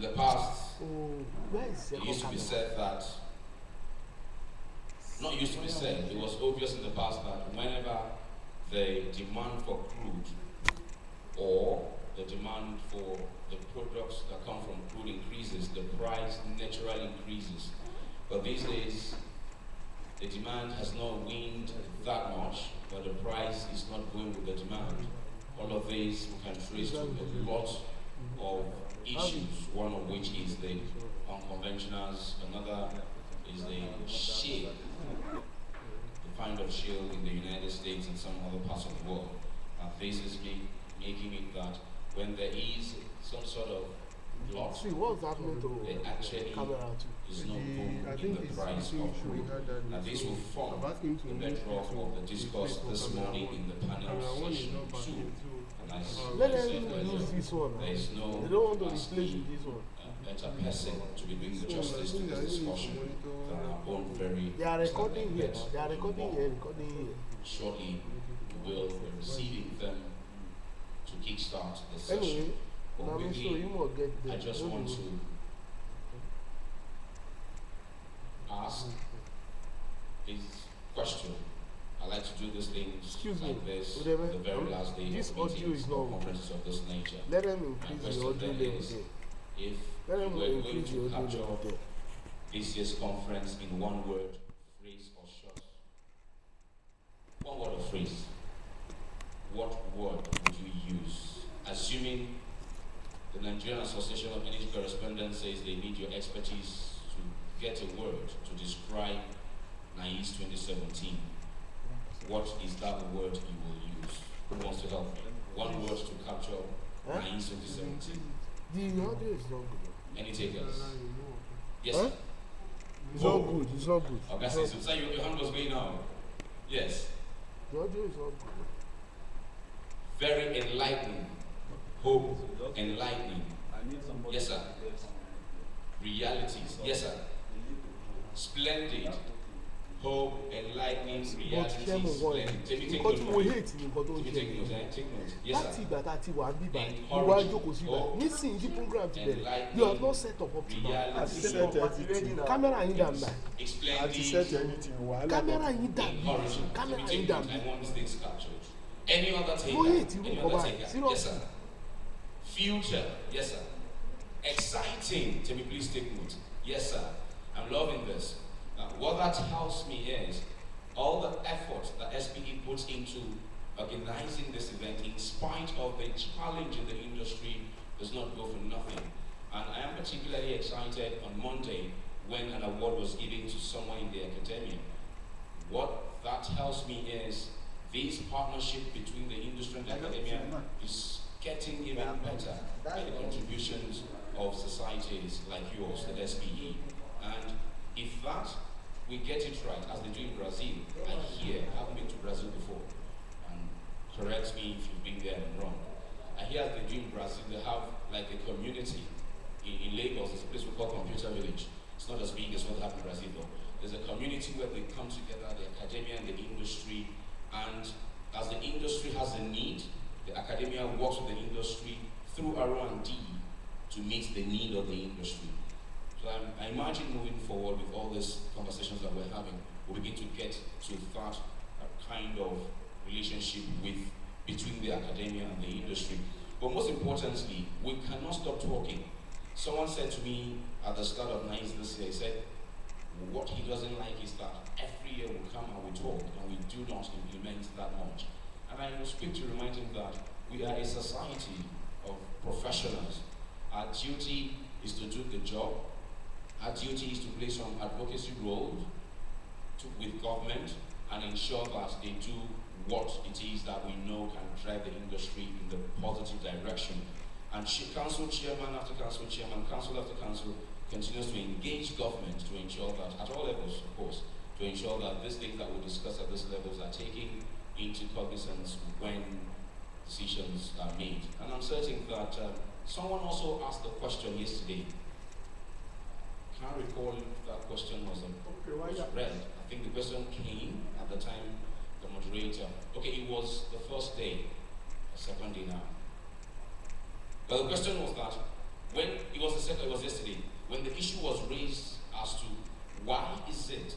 In the past, it used to be said that, not used to be said, it was obvious in the past that whenever the demand for crude or the demand for the products that come from crude increases, the price naturally increases. But these days, the demand has not waned that much, but the price is not going with the demand. All of these we can trace to a lot of issues, one of which is the unconventionals, another is the shale, the kind of shale in the United States and some other parts of the world. And this is making it that when there is some sort of loss, there actually is no boom in the price of crude. And this will form the bedrock of the discourse this morning in the panel session 2. And as I said earlier, there is no better person to be doing the justice to this discussion than our own very They are recording here. They are recording here. Shortly, we will be receiving them to kickstart the session. Anyway, but quickly, I just want to ask this question. I like to do these things like this the very last day this of audio meetings is or not conferences of this nature. Let them increase the audio level there. If Let them we're going increase the to audio capture level there. this year's conference in one word, phrase, or short. One word or phrase. What word would you use? Assuming the Nigerian Association of Energy Correspondents says they need your expertise to get a word to describe NIES 2017. What is that word you will use? Who wants to help me? One word to capture NIES 2017. The audio is not good. Any takers? Yes. Huh? It's not good. It's not good. Okay, so your hand was going on. Yes. The audio is not good. Very enlightening. Hope, enlightening. Yes, sir. Realities. Yes, sir. Splendid. Hope, enlightening, realities, splendid. Take note. Take note. Yes, sir. You have not set up to now. Camera in that man. Camera in that man. Camera in that man. I want these things captured. Any other taker? Any other taker? Yes, sir. Future? Yes, sir. Exciting. Tell me, please take note. Yes, sir. I'm loving this. What that tells me is all the effort that SPE puts into organizing this event, in spite of the challenge in the industry, does not go for nothing. And I am particularly excited on Monday when an award was given to someone in the academia. What that tells me is this partnership between the industry and the academia is getting even better by the contributions of societies like yours, the SPE. And if that we get it right, as they do in Brazil, I haven't been to Brazil before, and correct me if you've been there and I'm wrong. I hear as they do in Brazil, they have like a community in Lagos. There's a place we call Computer Village. It's not as big as what they have in Brazil though. There's a community where they come together, the academia and the industry, and as the industry has a need, the academia works with the industry through R&D to meet the need of the industry. So I imagine moving forward with all these conversations that we're having, we'll begin to get to that kind of relationship between the academia and the industry. But most importantly, we cannot stop talking. Someone said to me at the start of NICE this year, he said, what he doesn't like is that every year we come and we talk and we do not implement that much. And I will speak to remind him that we are a society of professionals. Our duty is to do the job. Our duty is to play some advocacy role with government and ensure that they do what it is that we know can drive the industry in the positive direction. And council chairman after council chairman, council after council continues to engage government to ensure that, at all levels of course, to ensure that these things that we discuss at these levels are taken into cognizance when decisions are made. And I'm certain that someone also asked the question yesterday. I can't recall if that question was read. I think the question came at the time the moderator. Okay, it was the first day, the second day now. But the question was that when it was yesterday, when the issue was raised as to why is it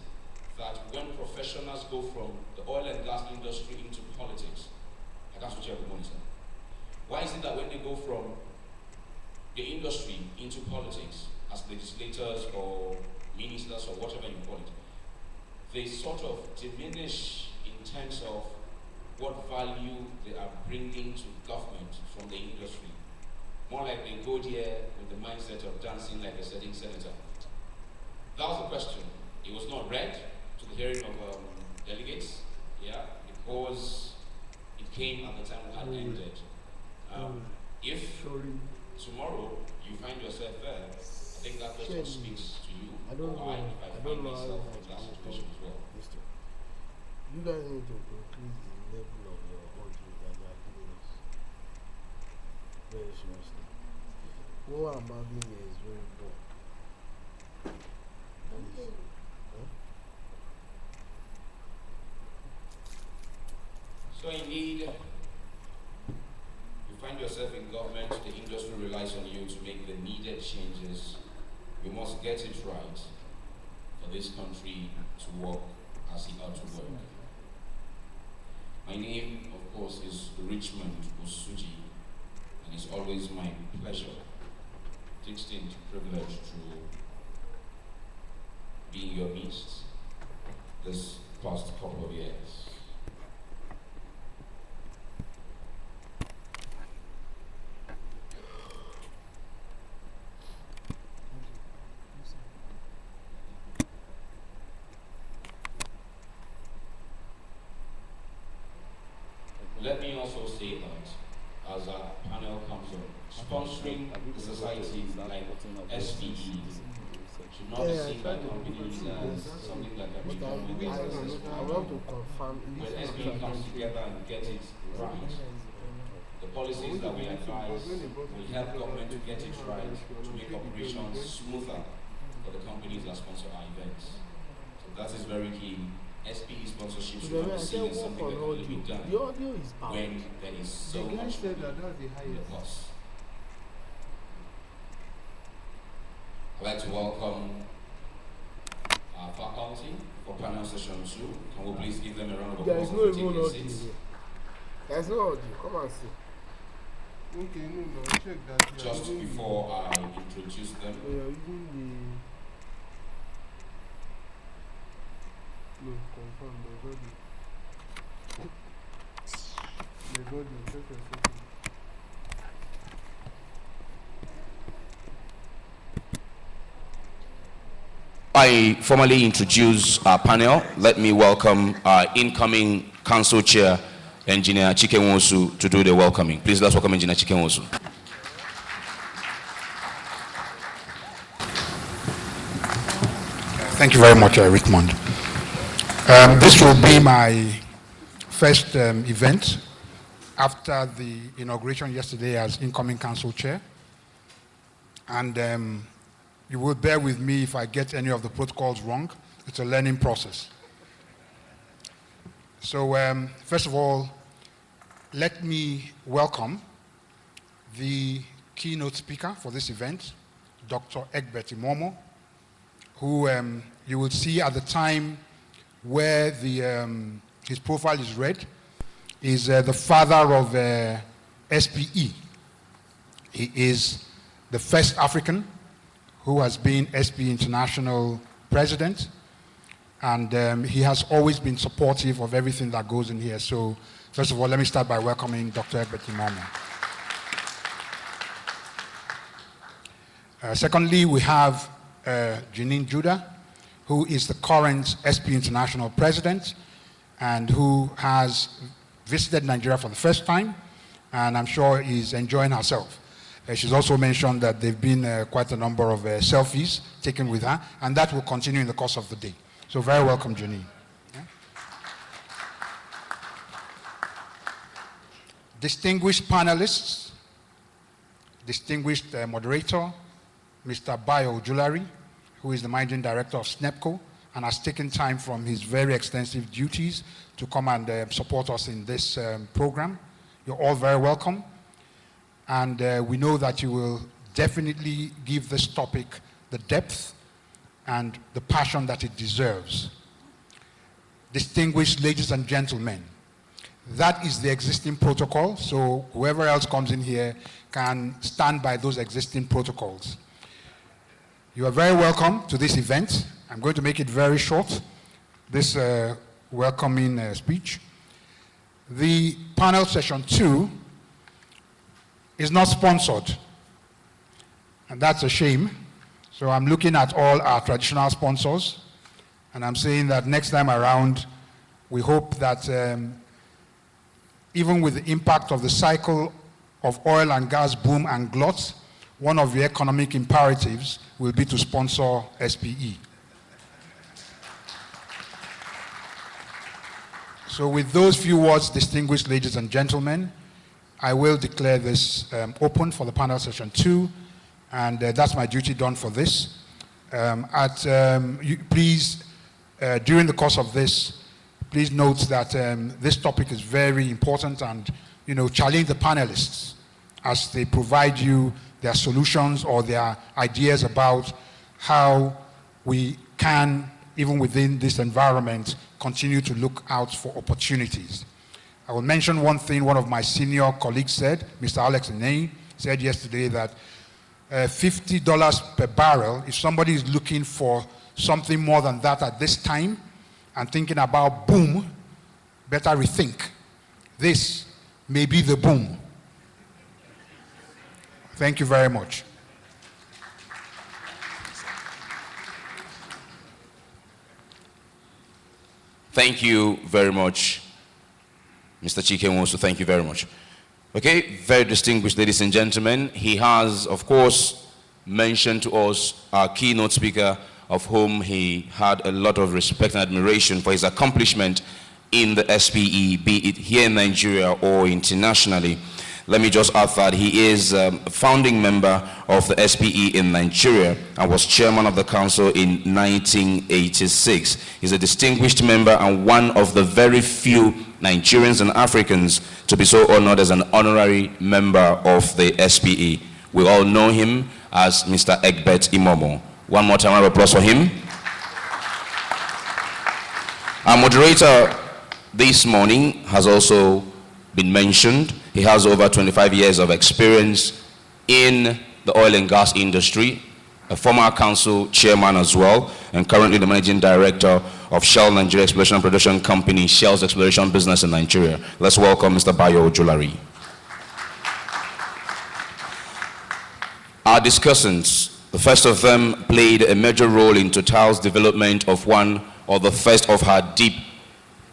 that when professionals go from the oil and gas industry into politics, why is it that when they go from the industry into politics as legislators or ministers or whatever you call it, they sort of diminish in terms of what value they are bringing to government from the industry? More like they go there with the mindset of dancing like a sitting senator. That was the question. It was not read to the hearing of delegates, because it came at the time we had ended. If tomorrow you find yourself there, I think that question speaks to you. I don't know. If I find myself in that situation as well. You guys need to increase the level of your audio that you are giving us. Very seriously. What I'm having here is very poor. So indeed, you find yourself in government, the industry relies on you to make the needed changes. We must get it right for this country to work as it ought to work. My name, of course, is Richmond Usuji, and it's always my pleasure, distinct privilege to be in your midst this past couple of years. Let me also say that as a panel comes on, sponsoring the society like SPE should not be seen by companies as something that can be done with businesses. I want to confirm when SPE comes together and gets it right, the policies that we advise will help government to get it right to make operations smoother for the companies that sponsor our events. So that is very key. SPE sponsorship should not be seen as something that can only be done when there is so much money in the cost. I'd like to welcome our faculty for panel session 2. Can we please give them a round of applause for taking their seats? There's no audio. Come and see. Okay, no, check that. Just before I introduce them. No, confirm, they got it. Check a second. I formally introduce our panel. Let me welcome our incoming council chair, Engineer Chikenwosu, to do the welcoming. Please let's welcome Engineer Chikenwosu. Thank you very much, Richmond. This will be my first event after the inauguration yesterday as incoming council chair. And you will bear with me if I get any of the protocols wrong. It's a learning process. So first of all, let me welcome the keynote speaker for this event, Dr. Egbert Imomo, who you will see at the time where his profile is read, is the father of SPE. He is the first African who has been SPE International president, and he has always been supportive of everything that goes in here. So first of all, let me start by welcoming Dr. Egbert Imomo. Secondly, we have Janine Judah, who is the current SPE International president and who has visited Nigeria for the first time, and I'm sure is enjoying herself. She's also mentioned that there have been quite a number of selfies taken with her, and that will continue in the course of the day. So very welcome, Janine. Yeah. Distinguished panelists, distinguished moderator, Mr. Bayo Julari, who is the managing director of SNEPCO and has taken time from his very extensive duties to come and support us in this program. You're all very welcome. And we know that you will definitely give this topic the depth and the passion that it deserves. Distinguished ladies and gentlemen, that is the existing protocol, so whoever else comes in here can stand by those existing protocols. You are very welcome to this event. I'm going to make it very short, this welcoming speech. The panel session 2 is not sponsored, and that's a shame. So I'm looking at all our traditional sponsors, and I'm saying that next time around, we hope that even with the impact of the cycle of oil and gas boom and glut, one of the economic imperatives will be to sponsor SPE. So with those few words, distinguished ladies and gentlemen, I will declare this open for the panel session 2, and that's my duty done for this. Please, during the course of this, please note that this topic is very important, and challenge the panelists as they provide you their solutions or their ideas about how we can, even within this environment, continue to look out for opportunities. I will mention one thing one of my senior colleagues said, Mr. Alex Iney, said yesterday that $50 per barrel, if somebody is looking for something more than that at this time and thinking about boom, better rethink. This may be the boom. Thank you very much. Thank you very much, Mr. Chike Nwosu. Thank you very much. Okay, very distinguished ladies and gentlemen. He has, of course, mentioned to us our keynote speaker, of whom he had a lot of respect and admiration for his accomplishment in the SPE, be it here in Nigeria or internationally. Let me just add that he is a founding member of the SPE in Nigeria and was chairman of the council in 1986. He's a distinguished member and one of the very few Nigerians and Africans to be so honored as an honorary member of the SPE. We all know him as Mr. Egbert Imomo. One more time, round of applause for him. Our moderator this morning has also been mentioned. He has over 25 years of experience in the oil and gas industry, a former council chairman as well, and currently the managing director of Shell Nigeria Exploration and Production Company, Shell's exploration business in Nigeria. Let's welcome Mr. Bayo Ojulari. Our discussants, the first of them played a major role in Total's development of one or the first of her deep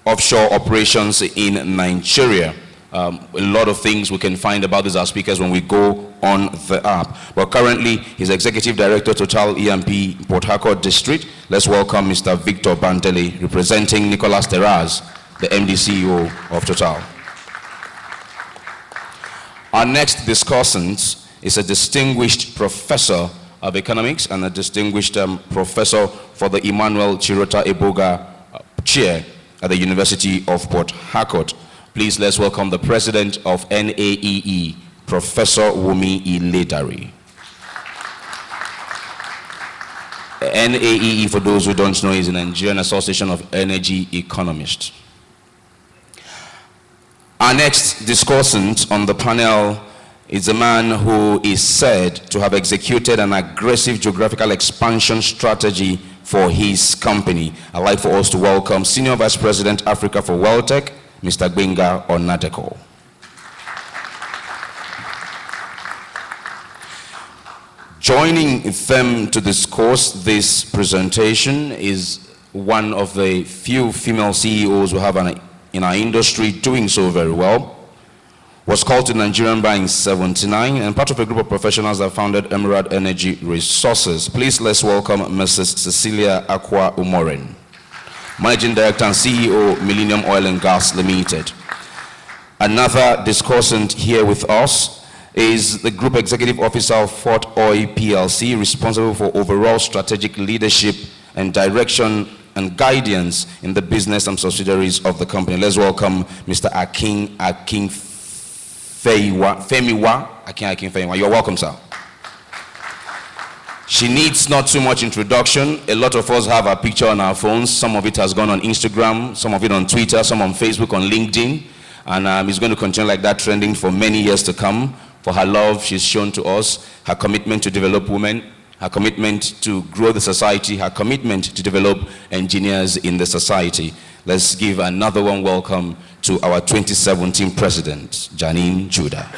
offshore operations in Nigeria. A lot of things we can find about these, our speakers, when we go on the app. But currently, he's Executive Director, Total E&P Port Harcourt District. Let's welcome Mr. Victor Bantele, representing Nicolas Terraz, the MD CEO of Total. Our next discussant is a distinguished professor of economics and a distinguished professor for the Emmanuel Chirota Eboga Chair at the University of Port Harcourt. Please let's welcome the president of NAEE, Professor Wumi Iledari. NAEE, for those who don't know, is the Nigerian Association of Energy Economists. Our next discussant on the panel is a man who is said to have executed an aggressive geographical expansion strategy for his company. I'd like for us to welcome Senior Vice President Africa for Welltech, Mr. Gbenga Onateko. Joining them to discuss this presentation is one of the few female CEOs we have in our industry doing so very well. Was called to Nigerian Bar in '79 and part of a group of professionals that founded Emerald Energy Resources. Please let's welcome Mrs. Cecilia Akwa Umoren, Managing Director and CEO, Millennium Oil and Gas Limited. Another discussant here with us is the Group Executive Officer of Fort Oil PLC, responsible for overall strategic leadership and direction and guidance in the business and subsidiaries of the company. Let's welcome Mr. Akin Femiwa. You're welcome, sir. She needs not too much introduction. A lot of us have her picture on our phones. Some of it has gone on Instagram, some of it on Twitter, some on Facebook, on LinkedIn. And it's going to continue like that, trending for many years to come. For her love she's shown to us, her commitment to develop women, her commitment to grow the society, her commitment to develop engineers in the society. Let's give another one welcome to our 2017 President, Janine Judah.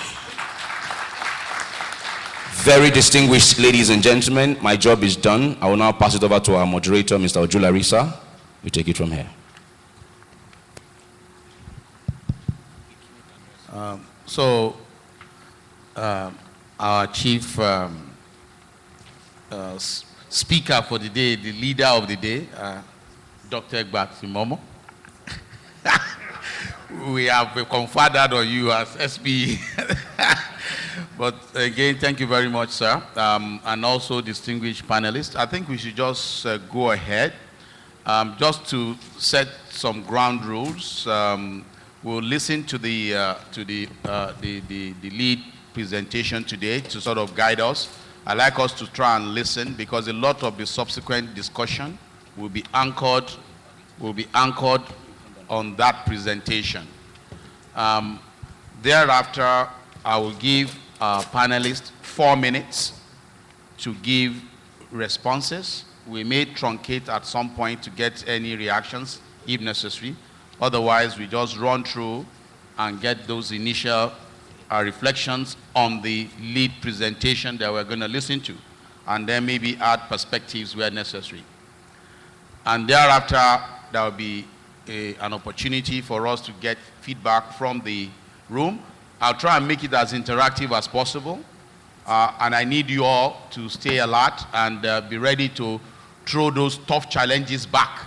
Very distinguished ladies and gentlemen, my job is done. I will now pass it over to our moderator, Mr. Ojula Risa. We take it from here. Our chief speaker for the day, the leader of the day, Dr. Egbert Momo. We have conferred that on you as SPE. But again, thank you very much, sir. And also distinguished panelists. I think we should just go ahead. Just to set some ground rules, we'll listen to the lead presentation today to sort of guide us. I'd like us to try and listen because a lot of the subsequent discussion will be anchored on that presentation. Thereafter, I will give our panelists 4 minutes to give responses. We may truncate at some point to get any reactions if necessary. Otherwise, we just run through and get those initial reflections on the lead presentation that we're going to listen to, and then maybe add perspectives where necessary. And thereafter, there will be an opportunity for us to get feedback from the room. I'll try and make it as interactive as possible, and I need you all to stay alert and be ready to throw those tough challenges back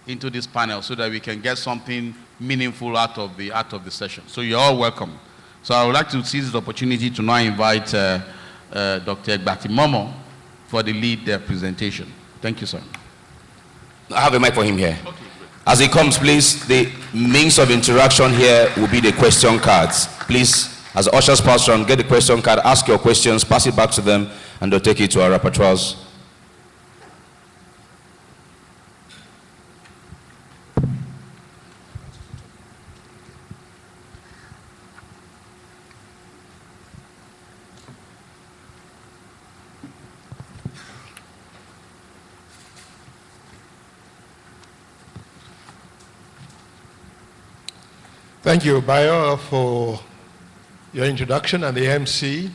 into this panel so that we can get something meaningful out of the session. So you're all welcome. So I would like to seize the opportunity to now invite Dr. Egbert Momo for the lead presentation. Thank you, sir. I have a mic for him here. Okay, as he comes, please, the means of interaction here will be the question cards. Please, as the ushers pass around, get the question card, ask your questions, pass it back to them, and they'll take it to our repertoires. Thank you, Bayo, for your introduction and the MC.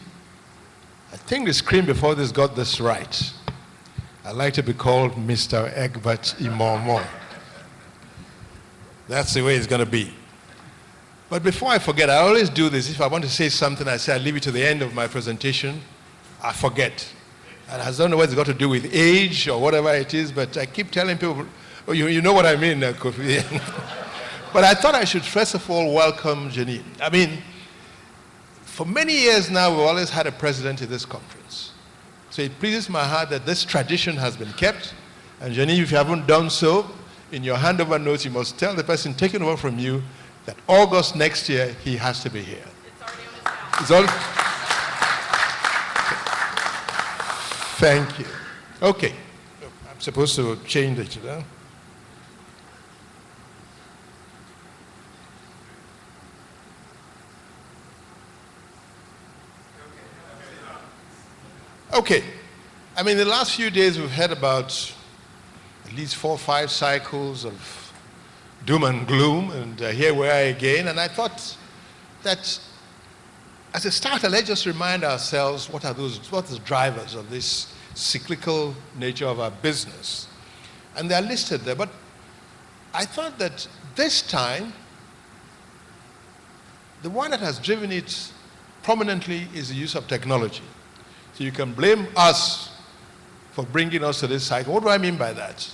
I think the screen before this got this right. I'd like to be called Mr. Egbert Imomo. That's the way it's going to be. But before I forget, I always do this. If I want to say something, I say I leave it to the end of my presentation. I forget. And I don't know what it's got to do with age or whatever it is, but I keep telling people, oh, you know what I mean, Kofi. But I thought I should first of all welcome Janine. I mean, for many years now, we've always had a president in this conference. So it pleases my heart that this tradition has been kept. And Janine, if you haven't done so, in your handover notes, you must tell the person taking over from you that August next year, he has to be here. It's already on his calendar. Thank you. Okay. I'm supposed to change it, you know? Okay. I mean, the last few days we've heard about at least 4 or 5 cycles of doom and gloom, and here we are again. And I thought that as a starter, let's just remind ourselves what are the drivers of this cyclical nature of our business. And they're listed there. But I thought that this time, the one that has driven it prominently is the use of technology. So you can blame us for bringing us to this cycle. What do I mean by that?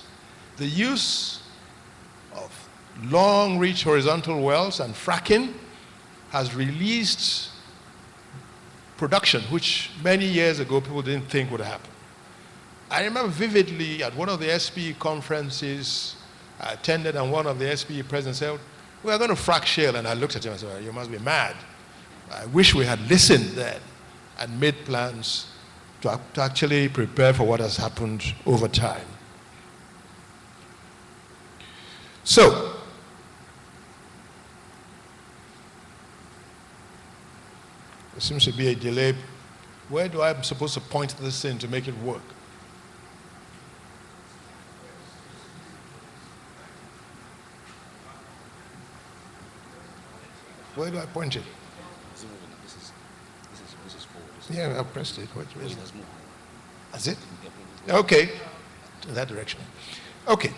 The use of long-reach horizontal wells and fracking has released production, which many years ago people didn't think would happen. I remember vividly at one of the SPE conferences I attended, and one of the SPE presidents said, "We are going to frack shale." And I looked at him and said, "You must be mad. I wish we had listened then and made plans to actually prepare for what has happened over time. So, there seems to be a delay. Where do I supposed to point this in to make it work? Where do I point it? Yeah, I pressed it. Where is it? That's it? Okay. To that direction. Okay.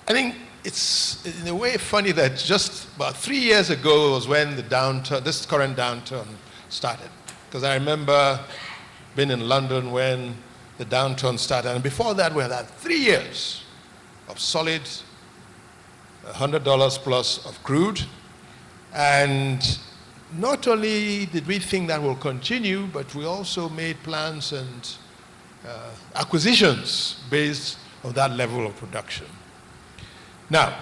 I think it's in a way funny that just about 3 years ago was when the downturn, this current downturn started. Because I remember being in London when the downturn started. And before that, we had 3 years of solid $100 plus of crude. And not only did we think that will continue, but we also made plans and acquisitions based on that level of production. Now,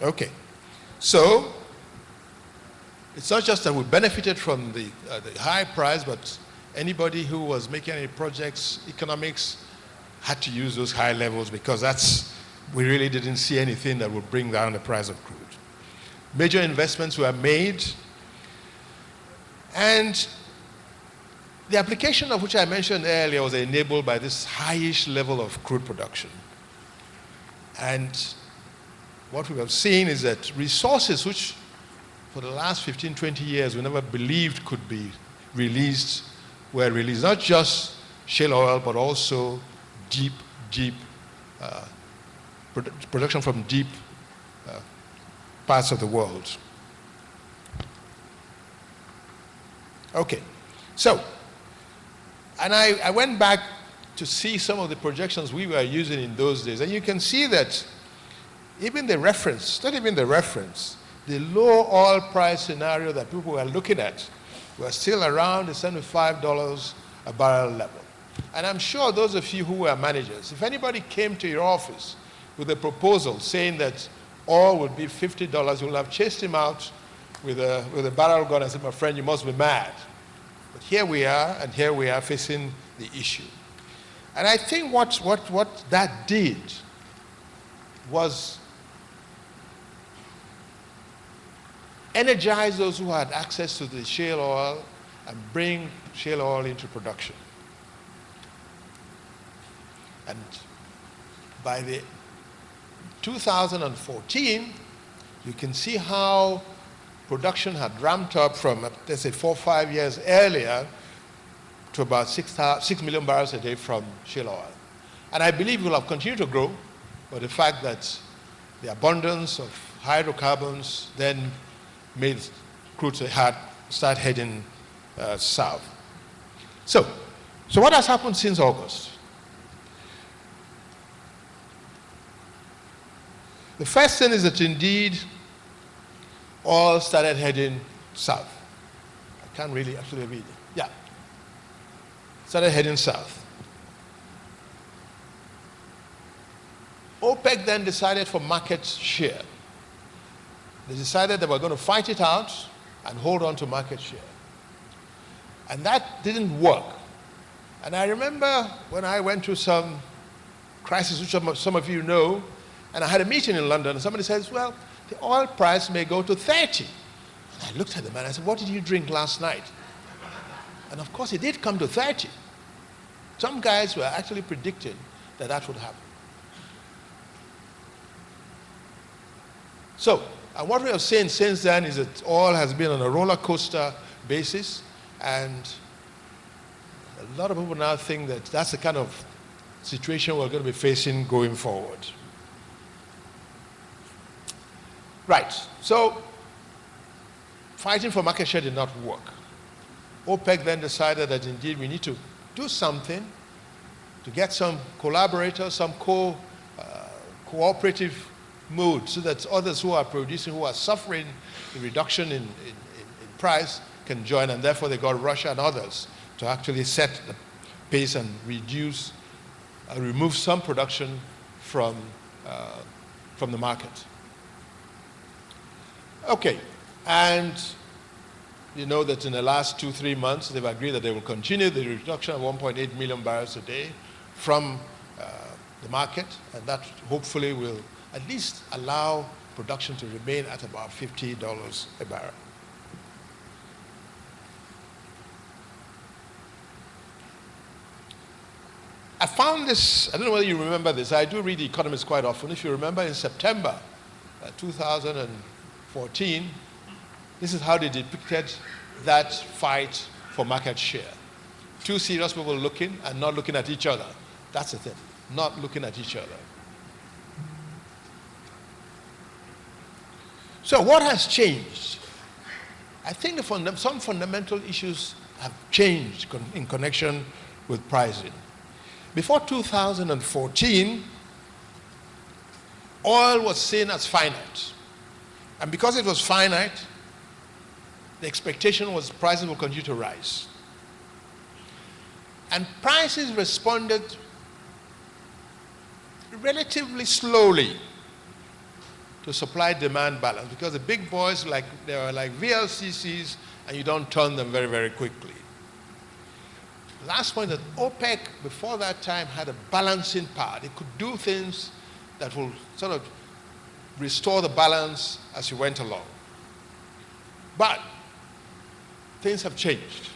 okay, so it's not just that we benefited from the high price, but anybody who was making any projects, economics, had to use those high levels because we really didn't see anything that would bring down the price of crude. Major investments were made, and the application of which I mentioned earlier was enabled by this highish level of crude production. And what we have seen is that resources which for the last 15, 20 years we never believed could be released were released. Not just shale oil, but also deep production from deep parts of the world. Okay, so, and I went back to see some of the projections we were using in those days, and you can see that even the reference, not even the reference, the low oil price scenario that people were looking at were still around the $75 a barrel level. And I'm sure those of you who were managers, if anybody came to your office with a proposal saying that oil would be $50, you will have chased him out with a barrel gun and said, my friend, you must be mad. But here we are, and here we are facing the issue. And I think what that did was energize those who had access to the shale oil and bring shale oil into production. And by the 2014, you can see how production had ramped up from, let's say, 4 or 5 years earlier to about 6 million barrels a day from shale oil. And I believe it will have continued to grow, but the fact that the abundance of hydrocarbons then made crude start heading south. So what has happened since August? The first thing is that indeed oil started heading south. I can't really actually read it. Yeah. Started heading south. OPEC then decided for market share. They decided they were going to fight it out and hold on to market share. And that didn't work. And I remember when I went through some crisis, which some of you know, and I had a meeting in London, and somebody says, well, the oil price may go to 30. And I looked at the man and I said, what did you drink last night? And of course, it did come to 30. Some guys were actually predicting that that would happen. So, and what we have seen since then is that oil has been on a roller coaster basis, and a lot of people now think that that's the kind of situation we're going to be facing going forward. Right, so fighting for market share did not work. OPEC then decided that indeed we need to do something to get some collaborators, some cooperative mood so that others who are producing, who are suffering the reduction in price can join, and therefore they got Russia and others to actually set the pace and remove some production from the market. Okay, and you know that in the last 2-3 months, they've agreed that they will continue the reduction of 1.8 million barrels a day from the market, and that hopefully will at least allow production to remain at about $50 a barrel. I found this, I don't know whether you remember this, I do read The Economist quite often. If you remember, in September 2014, this is how they depicted that fight for market share. Two serious people looking and not looking at each other. That's the thing, not looking at each other. So what has changed? I think some fundamental issues have changed in connection with pricing. Before 2014, oil was seen as finite. And because it was finite, the expectation was prices will continue to rise. And prices responded relatively slowly to supply-demand balance, because the big boys, they were like VLCCs, and you don't turn them very, very quickly. The last point, that OPEC, before that time, had a balancing power. They could do things that will sort of restore the balance as you went along. But things have changed.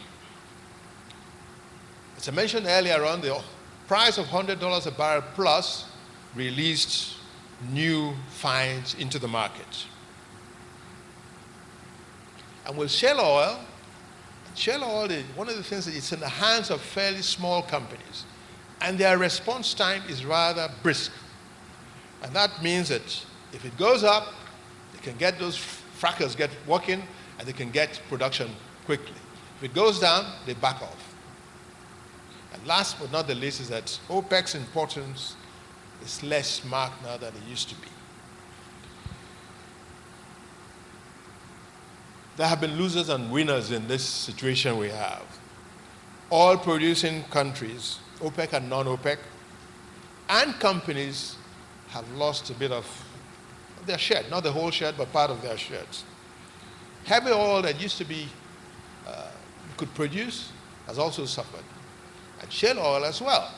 As I mentioned earlier on, the price of $100 a barrel plus released new finds into the market. And with shale oil, one of the things that it's in the hands of fairly small companies, and their response time is rather brisk. And that means that if it goes up, they can get those frackers get working, and they can get production quickly. If it goes down, they back off. And last but not the least is that OPEC's importance is less marked now than it used to be. There have been losers and winners in this situation we have. All producing countries, OPEC and non-OPEC, and companies have lost a bit of their share, not the whole share, but part of their shares. Heavy oil that used to be could produce has also suffered, and shale oil as well.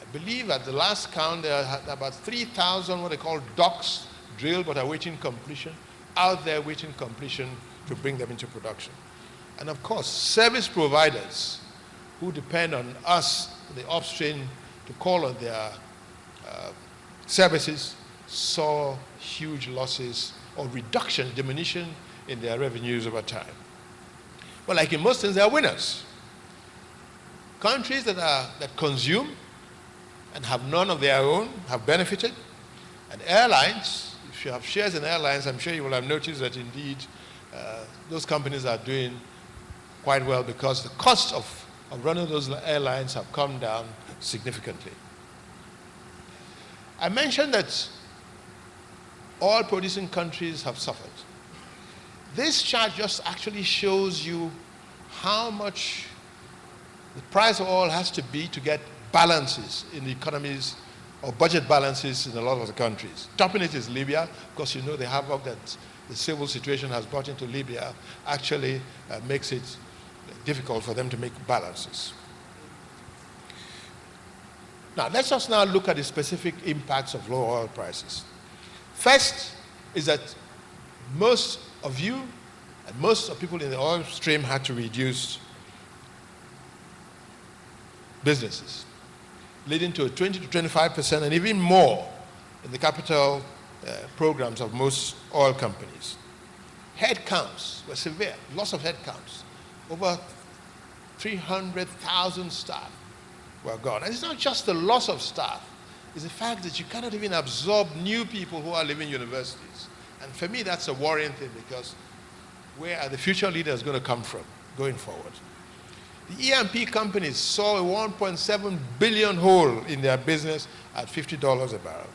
I believe at the last count there are about 3,000 what they call docks drilled but awaiting completion, out there waiting completion to bring them into production. And of course, service providers who depend on us, the upstream, to call on their services, saw huge losses or diminution in their revenues over time. But like in most things, they are winners. Countries that consume and have none of their own have benefited. And airlines, if you have shares in airlines, I'm sure you will have noticed that indeed those companies are doing quite well because the cost of running those airlines have come down significantly. I mentioned that oil producing countries have suffered. This chart just actually shows you how much the price of oil has to be to get balances in the economies or budget balances in a lot of the countries. Topping it is Libya, because you know the havoc that the civil situation has brought into Libya actually makes it difficult for them to make balances. Now, let's just now look at the specific impacts of low oil prices. First is that most of you and most of people in the oil stream had to reduce businesses, leading to a 20 to 25% and even more in the capital programs of most oil companies. Headcounts were severe, loss of headcounts. Over 300,000 staff were gone. And it's not just the loss of staff, it's the fact that you cannot even absorb new people who are leaving universities. And for me, that's a worrying thing, because where are the future leaders going to come from going forward? The E&P companies saw a 1.7 billion hole in their business at $50 a barrel.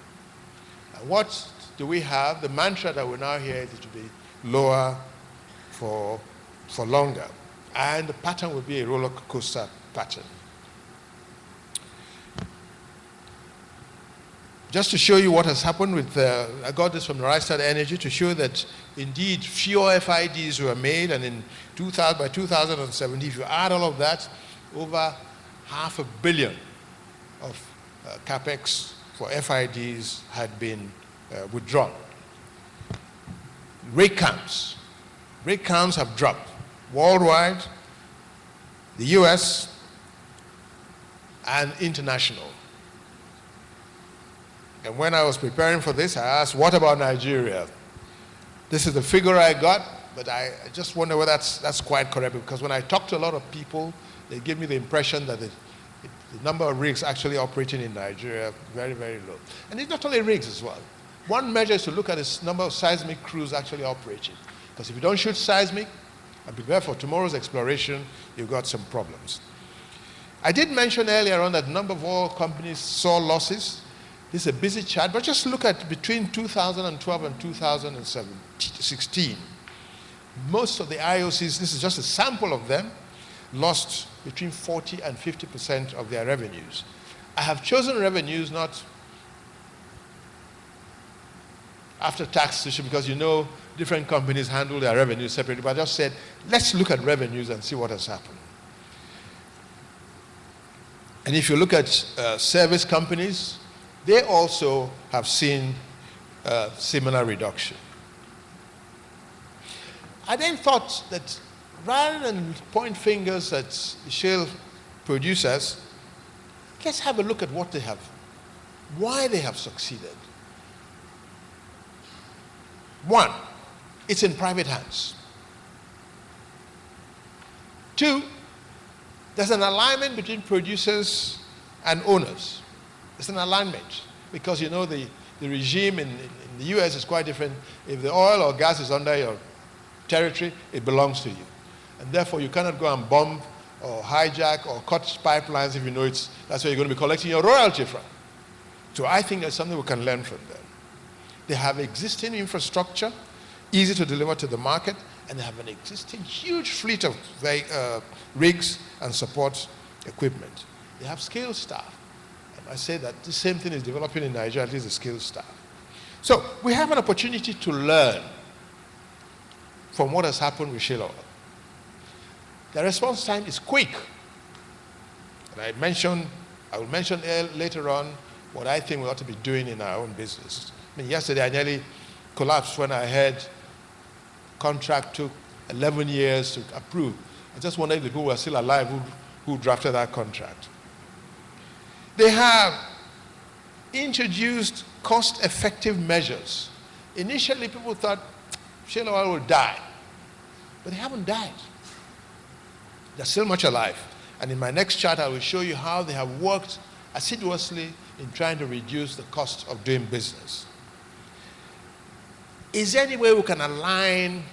And what do we have? The mantra that we now hear is it will be lower for longer. And the pattern will be a roller coaster pattern. Just to show you what has happened with, I got this from Rystad Energy to show that indeed fewer FIDs were made, and by 2017, if you add all of that, over $500 million of capex for FIDs had been withdrawn. Rig counts have dropped worldwide, the US, and international. And when I was preparing for this, I asked, what about Nigeria? This is the figure I got, but I just wonder whether that's quite correct, because when I talk to a lot of people, they give me the impression that the number of rigs actually operating in Nigeria very, very low. And it's not only rigs as well. One measure is to look at the number of seismic crews actually operating. Because if you don't shoot seismic and prepare for tomorrow's exploration, you've got some problems. I did mention earlier on that a number of oil companies saw losses. This is a busy chart, but just look at between 2012 and 2016. Most of the IOCs, this is just a sample of them, lost between 40 and 50% of their revenues. I have chosen revenues not after tax issue, because you know different companies handle their revenues separately, but I just said, let's look at revenues and see what has happened. And if you look at service companies, they also have seen similar reduction. I then thought that rather than point fingers at shale producers, let's have a look at what they have, why they have succeeded. One, it's in private hands. Two, there's an alignment between producers and owners. It's an alignment, because you know the regime in the US is quite different. If the oil or gas is under your territory, it belongs to you. And therefore you cannot go and bomb or hijack or cut pipelines if you know that's where you're going to be collecting your royalty from. So I think there's something we can learn from them. They have existing infrastructure, easy to deliver to the market, and they have an existing huge fleet of rigs and support equipment. They have skilled staff. And I say that the same thing is developing in Nigeria, at least the skilled staff. So we have an opportunity to learn from what has happened with shale oil. The response time is quick. And I will mention later on what I think we ought to be doing in our own business. I mean, yesterday I nearly collapsed when I heard contract took 11 years to approve. I just wondered if the people were still alive who drafted that contract. They have introduced cost-effective measures. Initially, people thought shale oil will die, but they haven't died. They're still much alive. And in my next chart, I will show you how they have worked assiduously in trying to reduce the cost of doing business. Is there any way we can align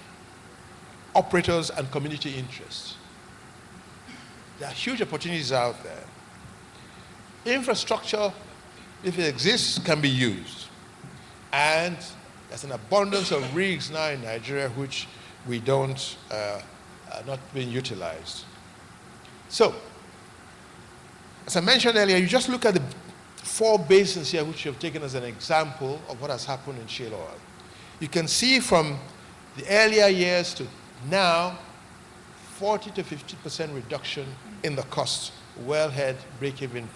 operators and community interests? There are huge opportunities out there. Infrastructure, if it exists, can be used. And there's an abundance of rigs now in Nigeria which we don't, are not being utilized. So, as I mentioned earlier, you just look at the 4 basins here which you have taken as an example of what has happened in shale oil. You can see from the earlier years to now, 40 to 50% reduction in the cost, wellhead break-even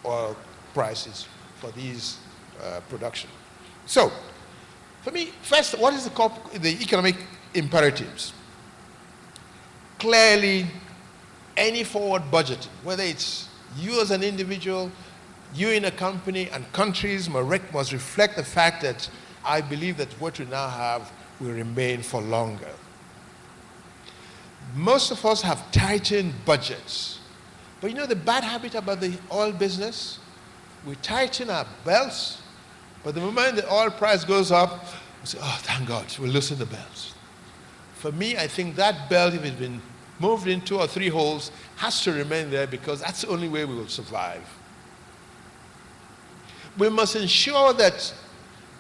oil prices for these production. So, for me, first, what is the economic imperatives? Clearly, any forward budgeting, whether it's you as an individual, you in a company, and countries must reflect the fact that I believe that what we now have will remain for longer. Most of us have tightened budgets. But you know the bad habit about the oil business? We tighten our belts, but the moment the oil price goes up, we say, oh, thank God, we'll loosen the belts. For me, I think that belt, if it's been moved in 2 or 3 holes, has to remain there, because that's the only way we will survive. We must ensure that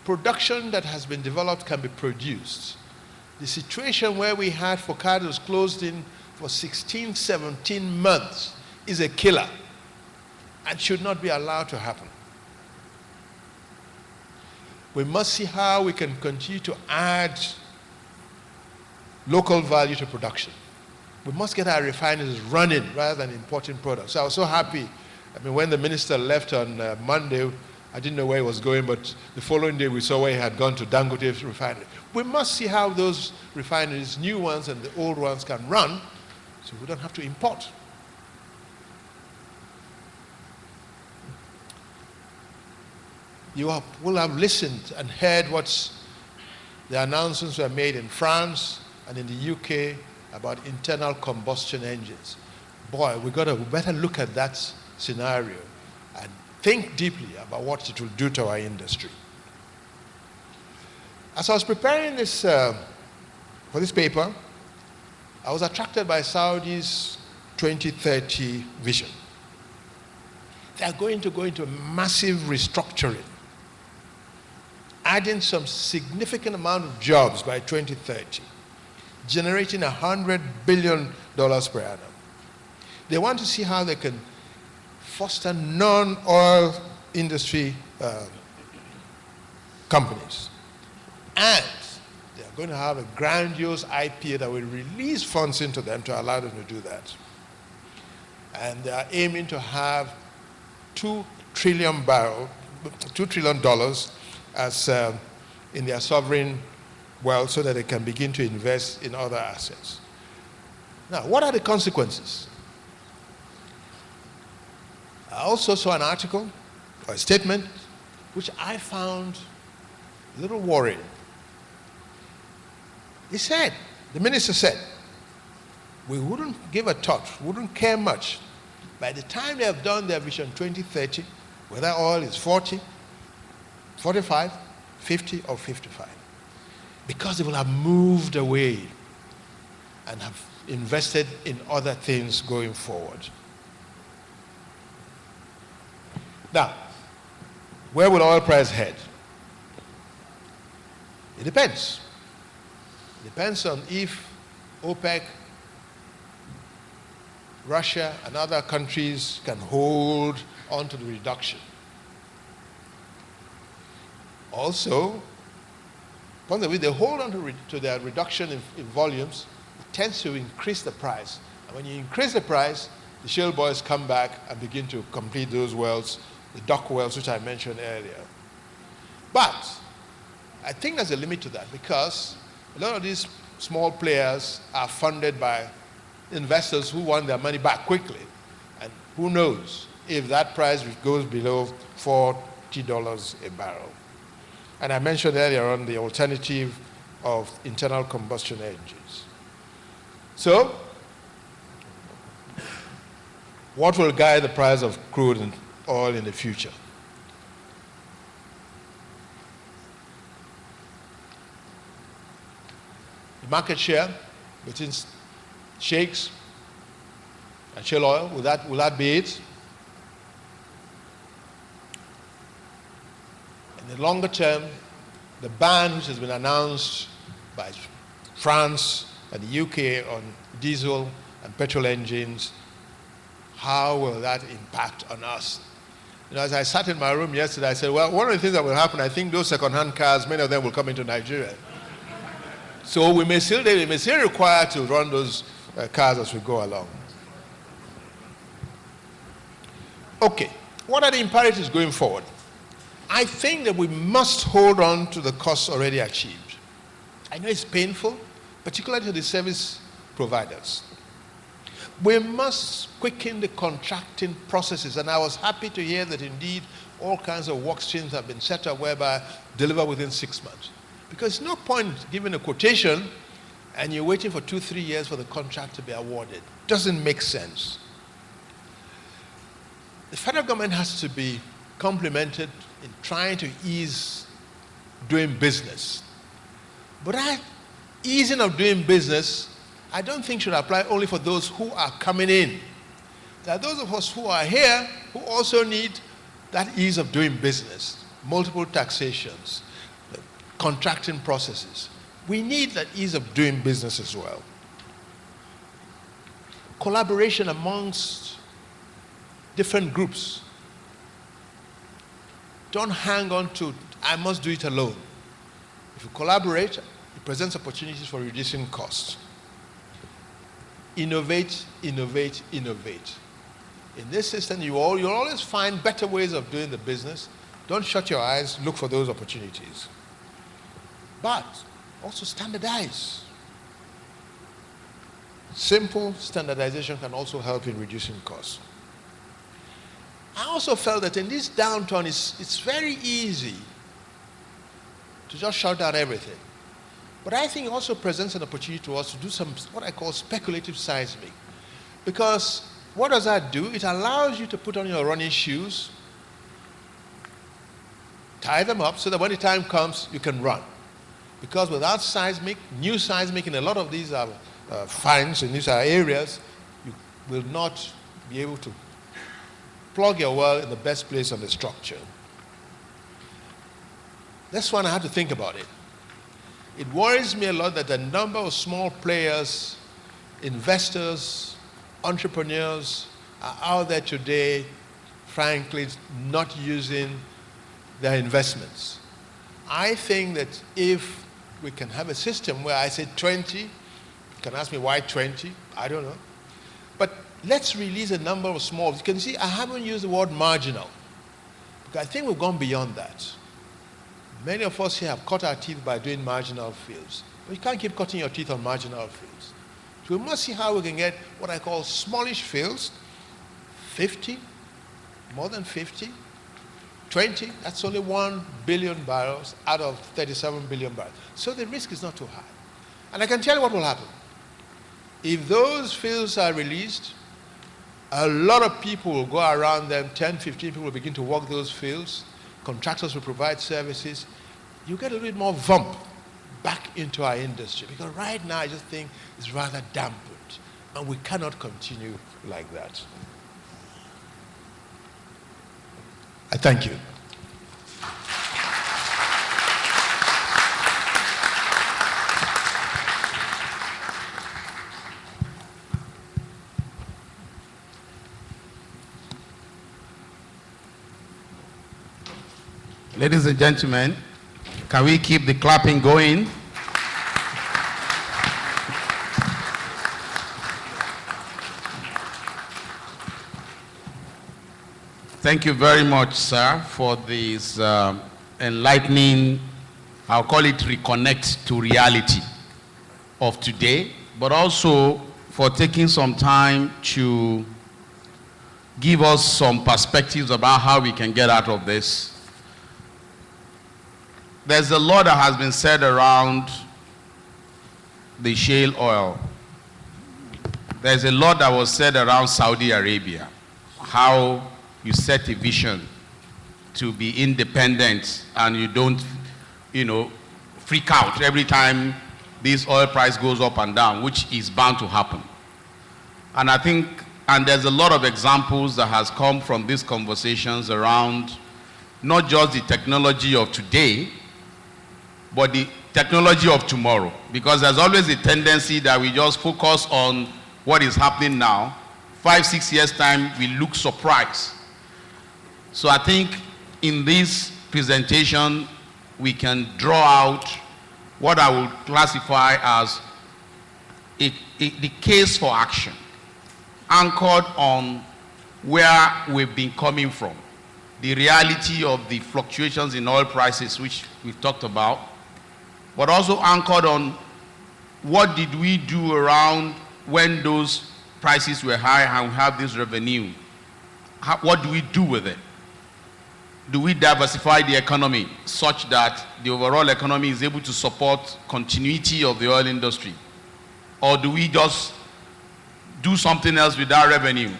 production that has been developed can be produced. The situation where we had focados closed in for 16, 17 months is a killer and should not be allowed to happen. We must see how we can continue to add local value to production. We must get our refineries running rather than importing products. So I was so happy. I mean, when the minister left on Monday, I didn't know where he was going, but the following day we saw where he had gone to Dangote's refinery. We must see how those refineries, new ones and the old ones, can run so we don't have to import. You will have listened and heard what the announcements were made in France and in the UK about internal combustion engines. Boy, we better look at that scenario and think deeply about what it will do to our industry. As I was preparing this for this paper, I was attracted by Saudi's 2030 vision. They are going to go into massive restructuring, adding some significant amount of jobs by 2030, generating $100 billion per annum. They want to see how they can foster non-oil industry companies. And they are going to have a grandiose IPO that will release funds into them to allow them to do that. And they are aiming to have $2 trillion as in their sovereign wealth so that they can begin to invest in other assets. Now, what are the consequences? I also saw an article or a statement which I found a little worrying. He said, the minister said, we wouldn't give a thought, wouldn't care much. By the time they have done their Vision 2030, whether oil is 40, 45, 50, or 55, because they will have moved away and have invested in other things going forward. Now, where will oil price head? It depends. It depends on if OPEC, Russia, and other countries can hold on to the reduction. Also, once they hold on to their reduction in volumes, it tends to increase the price. And when you increase the price, the shale boys come back and begin to complete those wells, the dock wells, which I mentioned earlier. But I think there's a limit to that because a lot of these small players are funded by investors who want their money back quickly. And who knows if that price goes below $40 a barrel. And I mentioned earlier on the alternative of internal combustion engines. So, what will guide the price of crude and oil in the future? The market share between sheikhs and shale oil, will that be it? In the longer term, the ban which has been announced by France and the UK on diesel and petrol engines, how will that impact on us? You know, as I sat in my room yesterday, I said, well, one of the things that will happen, I think those second-hand cars, many of them will come into Nigeria. So they may still require to run those cars as we go along. Okay, what are the imperatives going forward? I think that we must hold on to the costs already achieved. I know it's painful, particularly to the service providers. We must quicken the contracting processes, and I was happy to hear that indeed all kinds of work streams have been set up whereby deliver within 6 months. Because no point giving a quotation and you're waiting for 2-3 years for the contract to be awarded. Doesn't make sense. The federal government has to be complimented in trying to ease doing business. But that easing of doing business, I don't think should apply only for those who are coming in. There are those of us who are here who also need that ease of doing business, multiple taxations, contracting processes. We need that ease of doing business as well. Collaboration amongst different groups. Don't hang on to I must do it alone. If you collaborate, it presents opportunities for reducing costs. Innovate, innovate, innovate. In this system, you'll always find better ways of doing the business. Don't shut your eyes, look for those opportunities. But also standardize. Simple standardization can also help in reducing costs. I also felt that in this downturn, it's very easy to just shut down everything. But I think it also presents an opportunity to us to do some, what I call speculative seismic. Because what does that do? It allows you to put on your running shoes, tie them up so that when the time comes, you can run. Because without seismic, new seismic in a lot of these finds in these areas, you will not be able to plug your well in the best place on the structure. That's when I had to think about it. It worries me a lot that the number of small players, investors, entrepreneurs are out there today, frankly, not using their investments. I think that if we can have a system where I say 20, you can ask me why 20, I don't know. But let's release a number of small. You can see I haven't used the word marginal, because I think we've gone beyond that. Many of us here have cut our teeth by doing marginal fields. But you can't keep cutting your teeth on marginal fields. So we must see how we can get what I call smallish fields, 50, more than 50, 20, that's only 1 billion barrels out of 37 billion barrels. So the risk is not too high. And I can tell you what will happen. If those fields are released, a lot of people will go around them, 10, 15 people will begin to work those fields, contractors will provide services. You get a little bit more vump back into our industry, because right now I just think it's rather dampened, and we cannot continue like that. I thank you. Ladies and gentlemen, can we keep the clapping going? Thank you very much, sir, for this enlightening, I'll call it reconnect to reality of today, but also for taking some time to give us some perspectives about how we can get out of this. There's a lot that has been said around the shale oil. There's a lot that was said around Saudi Arabia, how you set a vision to be independent and you don't, freak out every time this oil price goes up and down, which is bound to happen. And I think, and there's a lot of examples that has come from these conversations around not just the technology of today, but the technology of tomorrow. Because there's always a tendency that we just focus on what is happening now. 5, 6 years' time, we look surprised. So I think in this presentation, we can draw out what I would classify as the case for action, anchored on where we've been coming from, the reality of the fluctuations in oil prices, which we've talked about, but also anchored on what did we do around when those prices were high and we have this revenue. What do we do with it? Do we diversify the economy such that the overall economy is able to support continuity of the oil industry? Or do we just do something else with that revenue?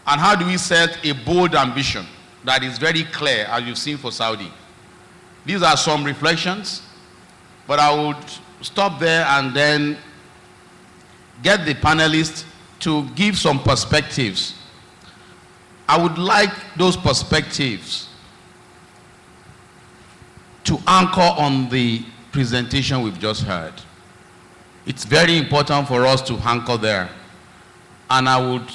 And how do we set a bold ambition that is very clear, as you've seen for Saudi? These are some reflections, but I would stop there and then get the panelists to give some perspectives. I would like those perspectives to anchor on the presentation we've just heard. It's very important for us to anchor there. And I would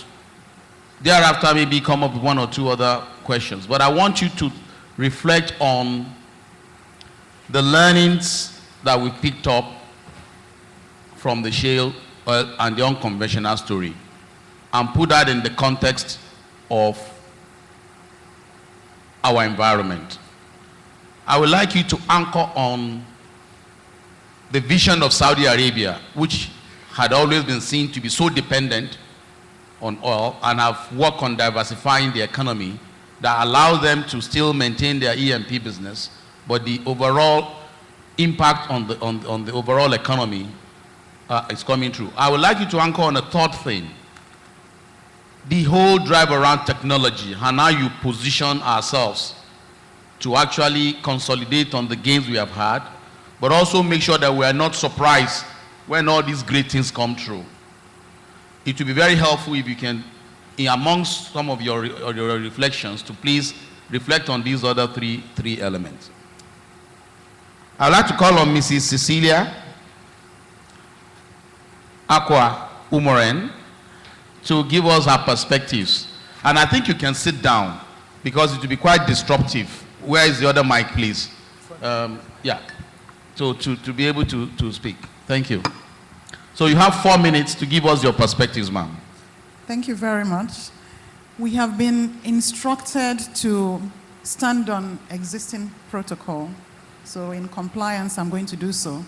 thereafter maybe come up with 1 or 2 other questions. But I want you to reflect on the learnings that we picked up from the shale oil and the unconventional story, and put that in the context of our environment. I would like you to anchor on the vision of Saudi Arabia, which had always been seen to be so dependent on oil, and have worked on diversifying the economy that allows them to still maintain their E&P business, but the overall impact on the overall economy is coming through. I would like you to anchor on a third thing: the whole drive around technology, and how you position ourselves to actually consolidate on the gains we have had, but also make sure that we are not surprised when all these great things come true. It will be very helpful if you can, amongst some of your reflections, to please reflect on these other three elements. I'd like to call on Mrs. Cecilia Aqua Umoren to give us her perspectives. And I think you can sit down, because it will be quite disruptive. Where is the other mic, please? Yeah, to be able to speak. Thank you. So you have 4 minutes to give us your perspectives, ma'am. Thank you very much. We have been instructed to stand on existing protocol. So in compliance, I'm going to do so.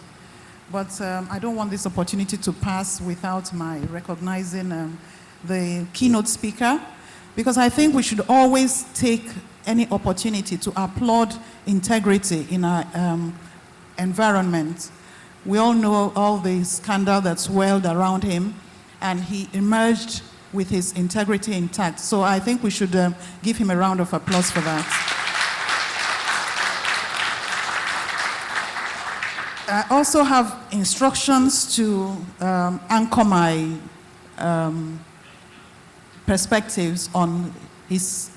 But I don't want this opportunity to pass without my recognizing the keynote speaker, because I think we should always take any opportunity to applaud integrity in our environment. We all know all the scandal that's swirled around him, and he emerged with his integrity intact. So I think we should give him a round of applause for that. I also have instructions to anchor my perspectives on his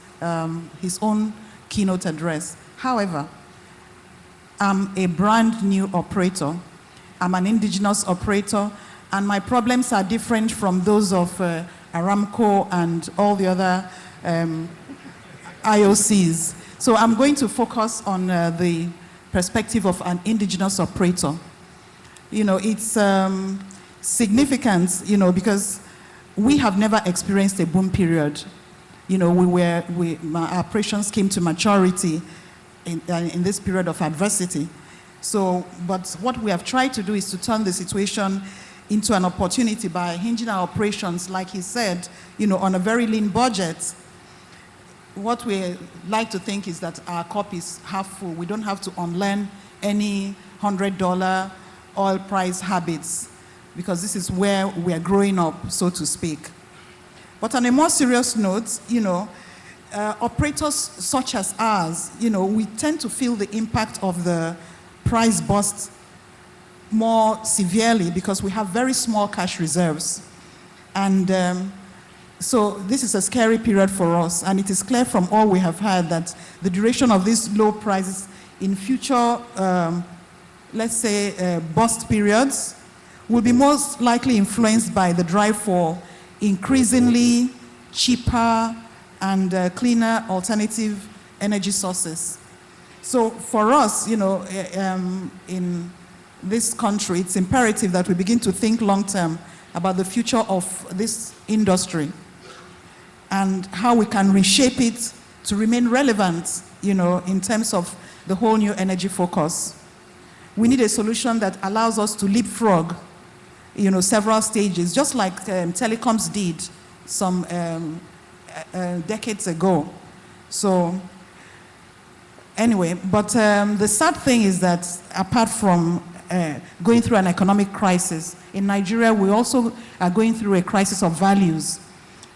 own keynote address. However, I'm a brand new operator. I'm an indigenous operator, and my problems are different from those of Aramco and all the other IOCs. So I'm going to focus on the perspective of an indigenous operator. You know, it's significant, you know, because we have never experienced a boom period. You know, our operations came to maturity in this period of adversity. So, but what we have tried to do is to turn the situation into an opportunity by hinging our operations, like he said, you know, on a very lean budget. What we like to think is that our cup is half full. We don't have to unlearn any $100 oil price habits, because this is where we are growing up, so to speak. But on a more serious note, you know, operators such as ours, you know, we tend to feel the impact of the price bust more severely because we have very small cash reserves. And so this is a scary period for us, and it is clear from all we have heard that the duration of these low prices in future, let's say, bust periods will be most likely influenced by the drive for increasingly cheaper and cleaner alternative energy sources. So for us, you know, in this country, it's imperative that we begin to think long-term about the future of this industry and how we can reshape it to remain relevant, you know, in terms of the whole new energy focus. We need a solution that allows us to leapfrog, you know, several stages, just like telecoms did some decades ago. So anyway, but the sad thing is that apart from going through an economic crisis, in Nigeria we also are going through a crisis of values.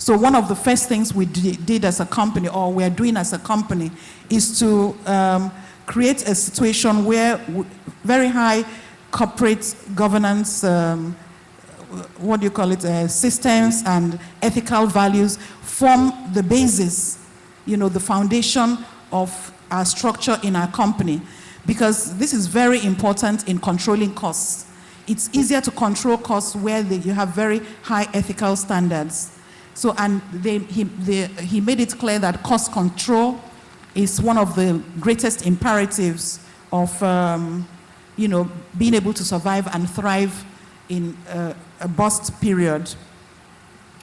So one of the first things we did as a company, or we're doing as a company, is to create a situation where very high corporate governance, what do you call it, systems and ethical values form the basis, you know, the foundation of our structure in our company, because this is very important in controlling costs. It's easier to control costs where you have very high ethical standards. So, and he made it clear that cost control is one of the greatest imperatives of being able to survive and thrive in a bust period.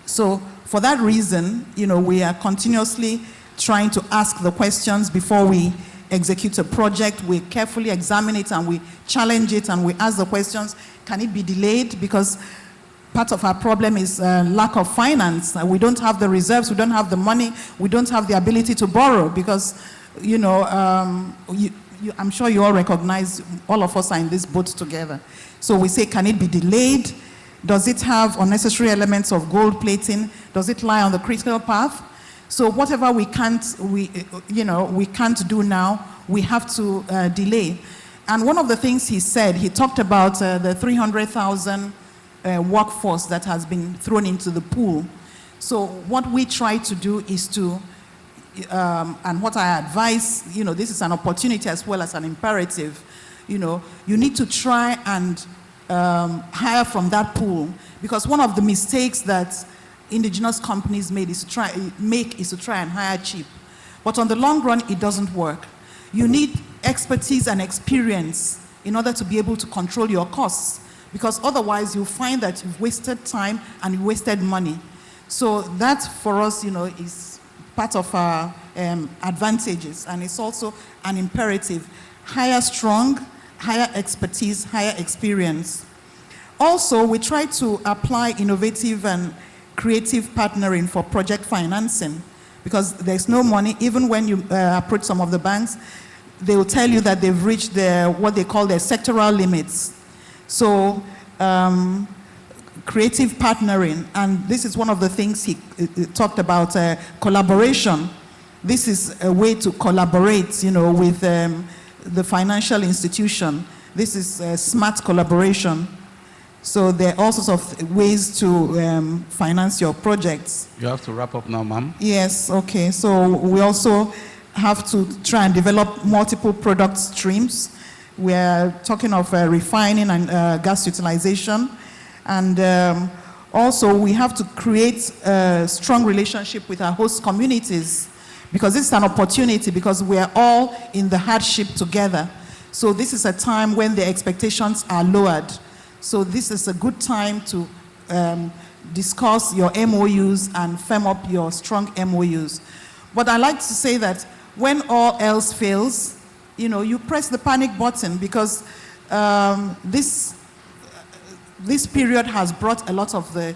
So for that reason, we are continuously trying to ask the questions before we execute a project. We carefully examine it and we challenge it and we ask the questions, can it be delayed? Because part of our problem is lack of finance. We don't have the reserves, we don't have the money, we don't have the ability to borrow because, I'm sure you all recognize all of us are in this boat together. So we say, can it be delayed? Does it have unnecessary elements of gold plating? Does it lie on the critical path? So whatever we can't do now, we have to delay. And one of the things he said, he talked about the 300,000 workforce that has been thrown into the pool. So what we try to do is to, and what I advise, this is an opportunity as well as an imperative. You need to try and hire from that pool, because one of the mistakes that indigenous companies is to try and hire cheap. But on the long run, it doesn't work. You need expertise and experience in order to be able to control your costs, because otherwise you'll find that you've wasted time and you wasted money. So that for us, is part of our advantages, and it's also an imperative. Hire strong, higher expertise, higher experience. Also, we try to apply innovative and creative partnering for project financing, because there's no money. Even when you approach some of the banks, they will tell you that they've reached what they call their sectoral limits. So creative partnering, and this is one of the things he talked about, collaboration. This is a way to collaborate, with the financial institution. This is smart collaboration. So there are all sorts of ways to finance your projects. You have to wrap up now, ma'am. Yes, okay. So we also have to try and develop multiple product streams. We're talking of refining and gas utilization. And also we have to create a strong relationship with our host communities, because this is an opportunity, because we are all in the hardship together. So this is a time when the expectations are lowered. So this is a good time to discuss your MOUs and firm up your strong MOUs. But I like to say that when all else fails, you press the panic button, because this period has brought a lot of the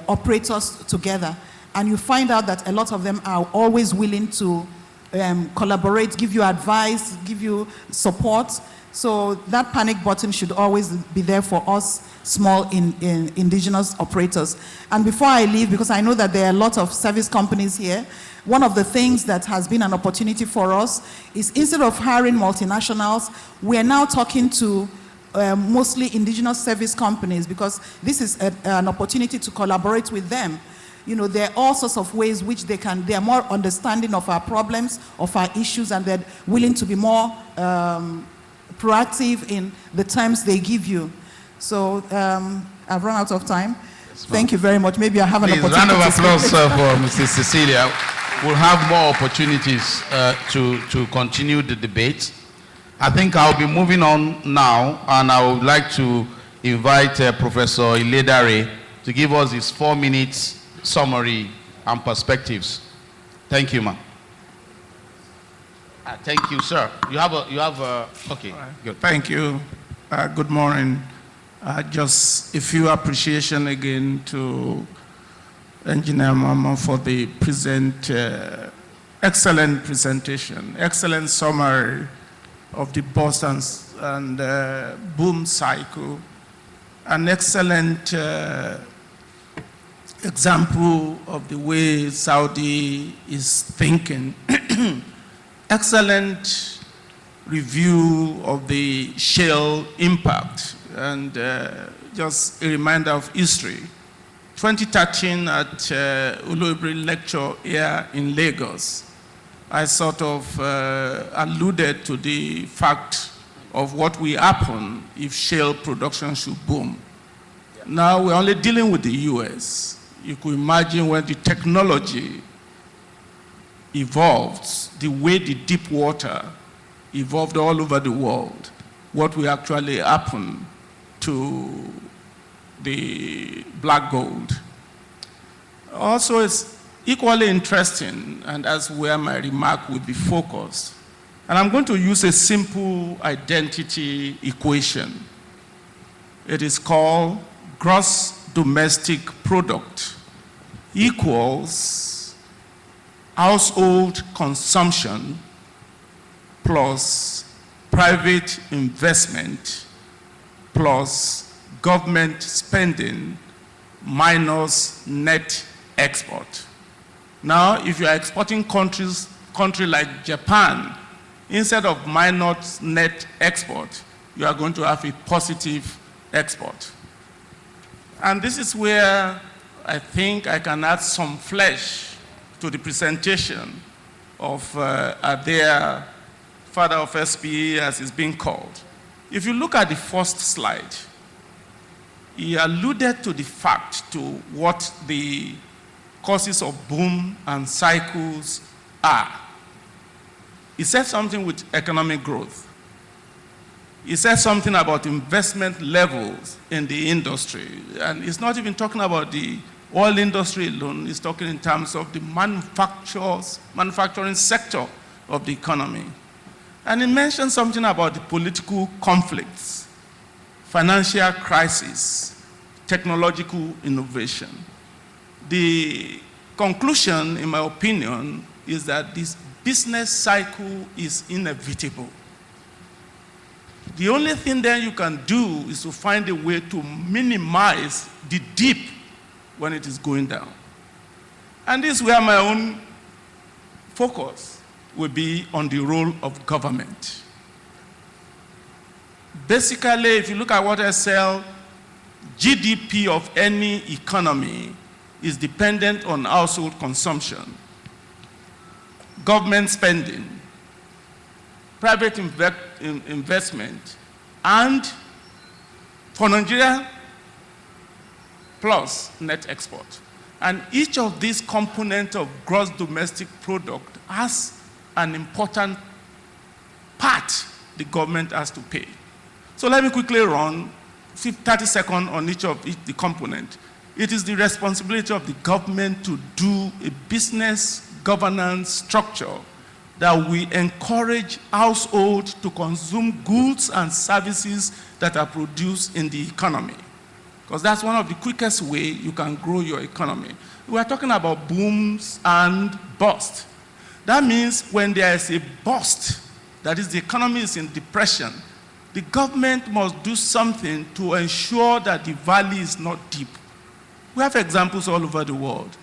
operators together, and you find out that a lot of them are always willing to collaborate, give you advice, give you support. So that panic button should always be there for us small indigenous operators. And before I leave, because I know that there are a lot of service companies here, one of the things that has been an opportunity for us is, instead of hiring multinationals, we are now talking to mostly indigenous service companies, because this is an opportunity to collaborate with them. There are all sorts of ways which they are more understanding of our problems, of our issues, and they're willing to be more proactive in the terms they give you. So I've run out of time. Yes, thank you very much. Maybe I have an opportunity. Round of applause for Mrs. Cecilia. We'll have more opportunities to continue the debate. I think I'll be moving on now, and I would like to invite Professor Iledare to give us his 4 minutes summary and perspectives. Thank you, ma'am. Thank you, sir. You have okay, right. Good. Thank you. Good morning. Just a few appreciation again to Engineer Mama for the excellent presentation, excellent summary of the bust and boom cycle, an excellent example of the way Saudi is thinking. Excellent review of the shale impact, and just a reminder of history. 2013 at Ulubri lecture here in Lagos, I sort of alluded to the fact of what will happen if shale production should boom. Now we're only dealing with the US. You could imagine when the technology evolves the way the deep water evolved all over the world, what will actually happen to the black gold. Also, it's equally interesting, and that's where my remark will be focused. And I'm going to use a simple identity equation. It is called gross domestic product equals household consumption plus private investment plus government spending minus net export. Now, if you are exporting country like Japan, instead of minus net export, you are going to have a positive export. And this is where I think I can add some flesh to the presentation of their father of SPA, as is being called. If you look at the first slide, he alluded to the fact to what the causes of boom and cycles are. He said something with economic growth. He said something about investment levels in the industry. And he's not even talking about the oil industry alone. He's talking in terms of the manufacturing sector of the economy. And he mentioned something about the political conflicts, financial crisis, technological innovation. The conclusion, in my opinion, is that this business cycle is inevitable. The only thing then you can do is to find a way to minimize the dip when it is going down. And this is where my own focus will be on the role of government. Basically, if you look at what I sell, GDP of any economy is dependent on household consumption, government spending, private investment, and for Nigeria, plus net export. And each of these components of gross domestic product has an important part the government has to pay. So let me quickly run 30 seconds on each of the component. It is the responsibility of the government to do a business governance structure that will encourage households to consume goods and services that are produced in the economy. Because that's one of the quickest ways you can grow your economy. We are talking about booms and busts. That means when there is a bust, that is the economy is in depression, the government must do something to ensure that the valley is not deep. We have examples all over the world.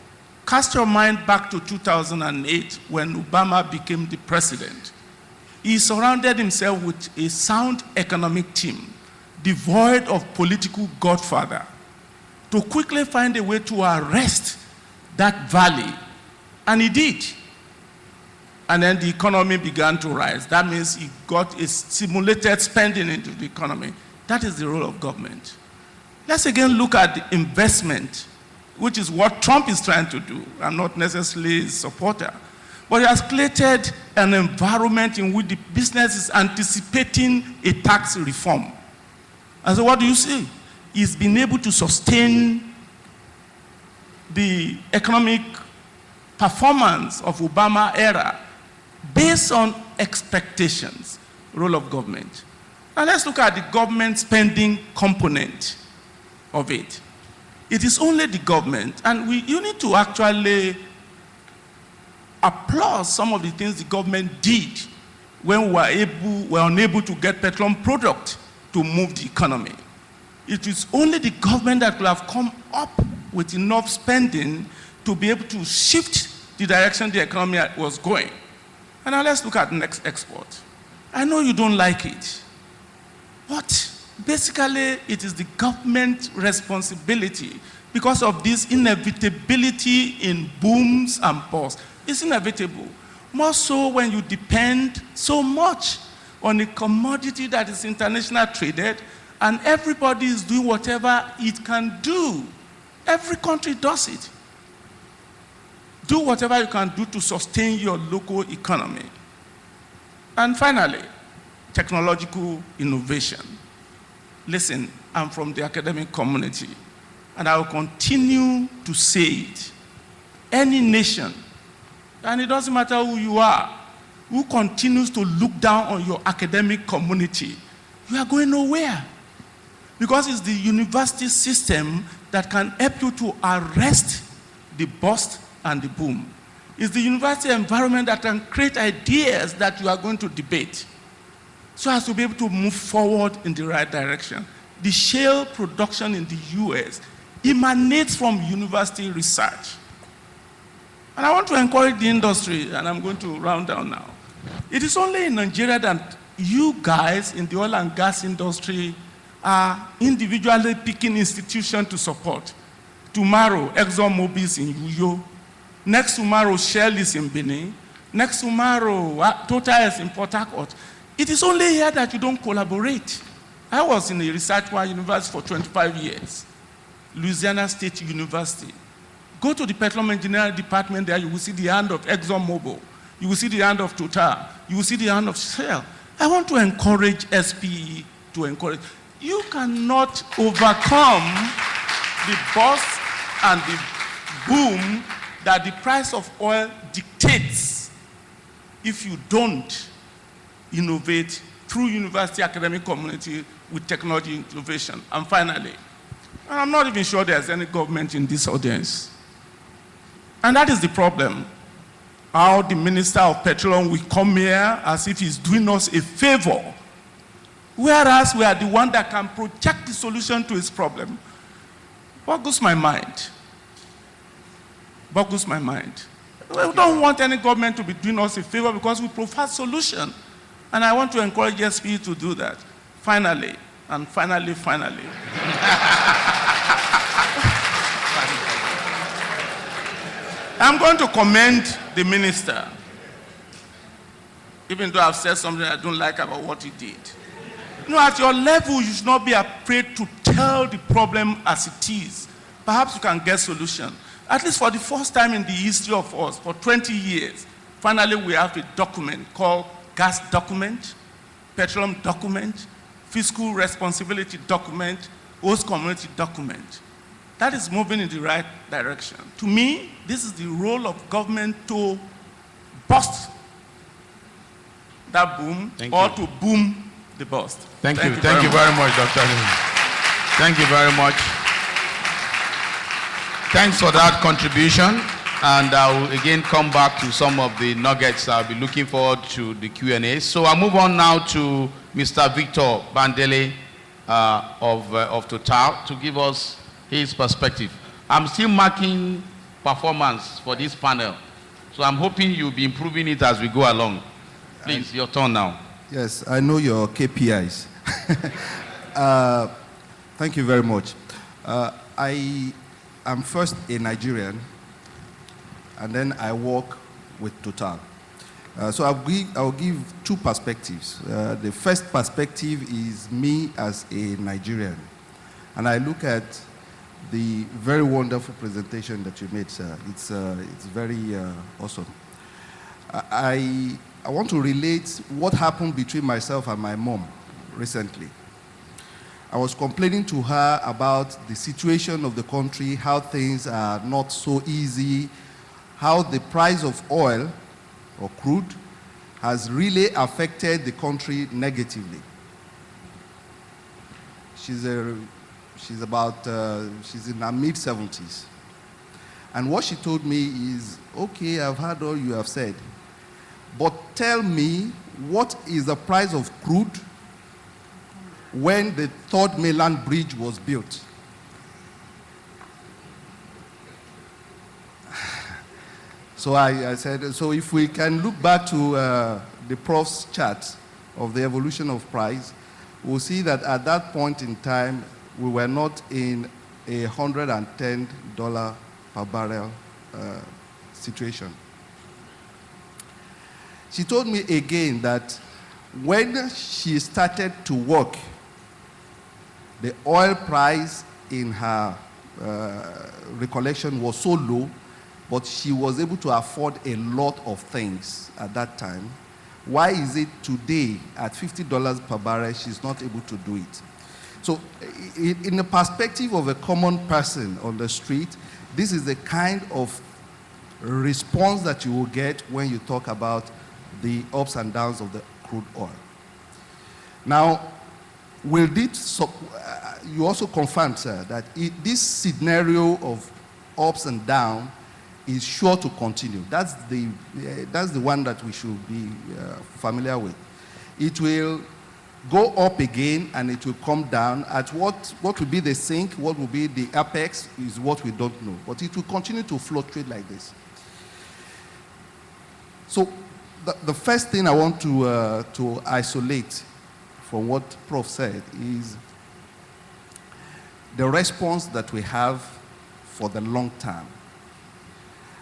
Cast your mind back to 2008 when Obama became the president. He surrounded himself with a sound economic team, devoid of political godfather, to quickly find a way to arrest that valley. And he did. And then the economy began to rise. That means he got a stimulated spending into the economy. That is the role of government. Let's again look at the investment, which is what Trump is trying to do. I'm not necessarily a supporter. But he has created an environment in which the business is anticipating a tax reform. And so what do you see? He's been able to sustain the economic performance of Obama era based on expectations, role of government. Now let's look at the government spending component of it. It is only the government, and you need to actually applaud some of the things the government did when we were unable to get petroleum product to move the economy. It is only the government that will have come up with enough spending to be able to shift the direction the economy was going. And now let's look at next export. I know you don't like it, but basically it is the government responsibility because of this inevitability in booms and busts. It's inevitable. More so when you depend so much on a commodity that is international traded and everybody is doing whatever it can do. Every country does it. Do whatever you can do to sustain your local economy. And finally, technological innovation. Listen, I'm from the academic community, and I will continue to say it. Any nation, and it doesn't matter who you are, who continues to look down on your academic community, you are going nowhere. Because it's the university system that can help you to arrest the bust and the boom. It's the university environment that can create ideas that you are going to debate so as to be able to move forward in the right direction. The shale production in the US emanates from university research. And I want to encourage the industry, and I'm going to round down now. It is only in Nigeria that you guys in the oil and gas industry are individually picking institutions to support. Tomorrow, ExxonMobil is in Uyo. Next tomorrow, Shell is in Benin. Next tomorrow, Total is in Port Harcourt. It is only here that you don't collaborate. I was in a research university for 25 years, Louisiana State University. Go to the petroleum engineering department there, you will see the hand of ExxonMobil. You will see the hand of Total. You will see the hand of Shell. I want to encourage SPE to encourage. You cannot overcome the bust and the boom that the price of oil dictates if you don't innovate through university academic community with technology innovation. And finally, I'm not even sure there's any government in this audience. And that is the problem. How the Minister of Petroleum will come here as if he's doing us a favor, whereas we are the one that can project the solution to his problem. Boggles my mind. Boggles my mind. We don't want any government to be doing us a favor because we provide solution. And I want to encourage SPE to do that. Finally, and finally. I'm going to commend the minister, even though I've said something I don't like about what he did. You know, at your level, you should not be afraid to tell the problem as it is. Perhaps you can get solution. At least for the first time in the history of us, for 20 years, finally we have a document called gas document, petroleum document, fiscal responsibility document, host community document. That is moving in the right direction. To me, this is the role of government to bust that boom to boom the bust. Thank you very much, Dr. Thank you very much. Thanks for that contribution. And I will again come back to some of the nuggets. I'll be looking forward to the Q&A. So I'll move on now to Mr. Victor Bandele of Total to give us his perspective. I'm still marking performance for this panel, so I'm hoping you'll be improving it as we go along. Please, your turn now. Yes, I know your KPIs. Thank you very much. I am first a Nigerian, and then I work with Total. So I'll give two perspectives. The first perspective is me as a Nigerian, and I look at the very wonderful presentation that you made, sir. It's very awesome. I want to relate what happened between myself and my mom recently. I was complaining to her about the situation of the country, how things are not so easy, how the price of oil or crude has affected the country negatively. She's in her mid-70s. And what she told me is, okay, I've heard all you have said, but tell me, what is the price of crude when the third mainland bridge was built? So I said, so if we can look back to the prof's chart of the evolution of price, we'll see that at that point in time, we were not in a $110 per barrel situation. She told me again that when she started to work, the oil price in her recollection was so low but she was able to afford a lot of things at that time. Why is it today at $50 per barrel she's not able to do it? So in the perspective of a common person on the street, this is the kind of response that you will get when you talk about the ups and downs of the crude oil. Now, you also confirmed, sir, that this scenario of ups and downs is sure to continue. That's the one that we should be familiar with. It will go up again and it will come down. At what will be the sink, what will be the apex is what we don't know. But it will continue to fluctuate like this. So the first thing I want to isolate from what Prof said is the response that we have for the long term.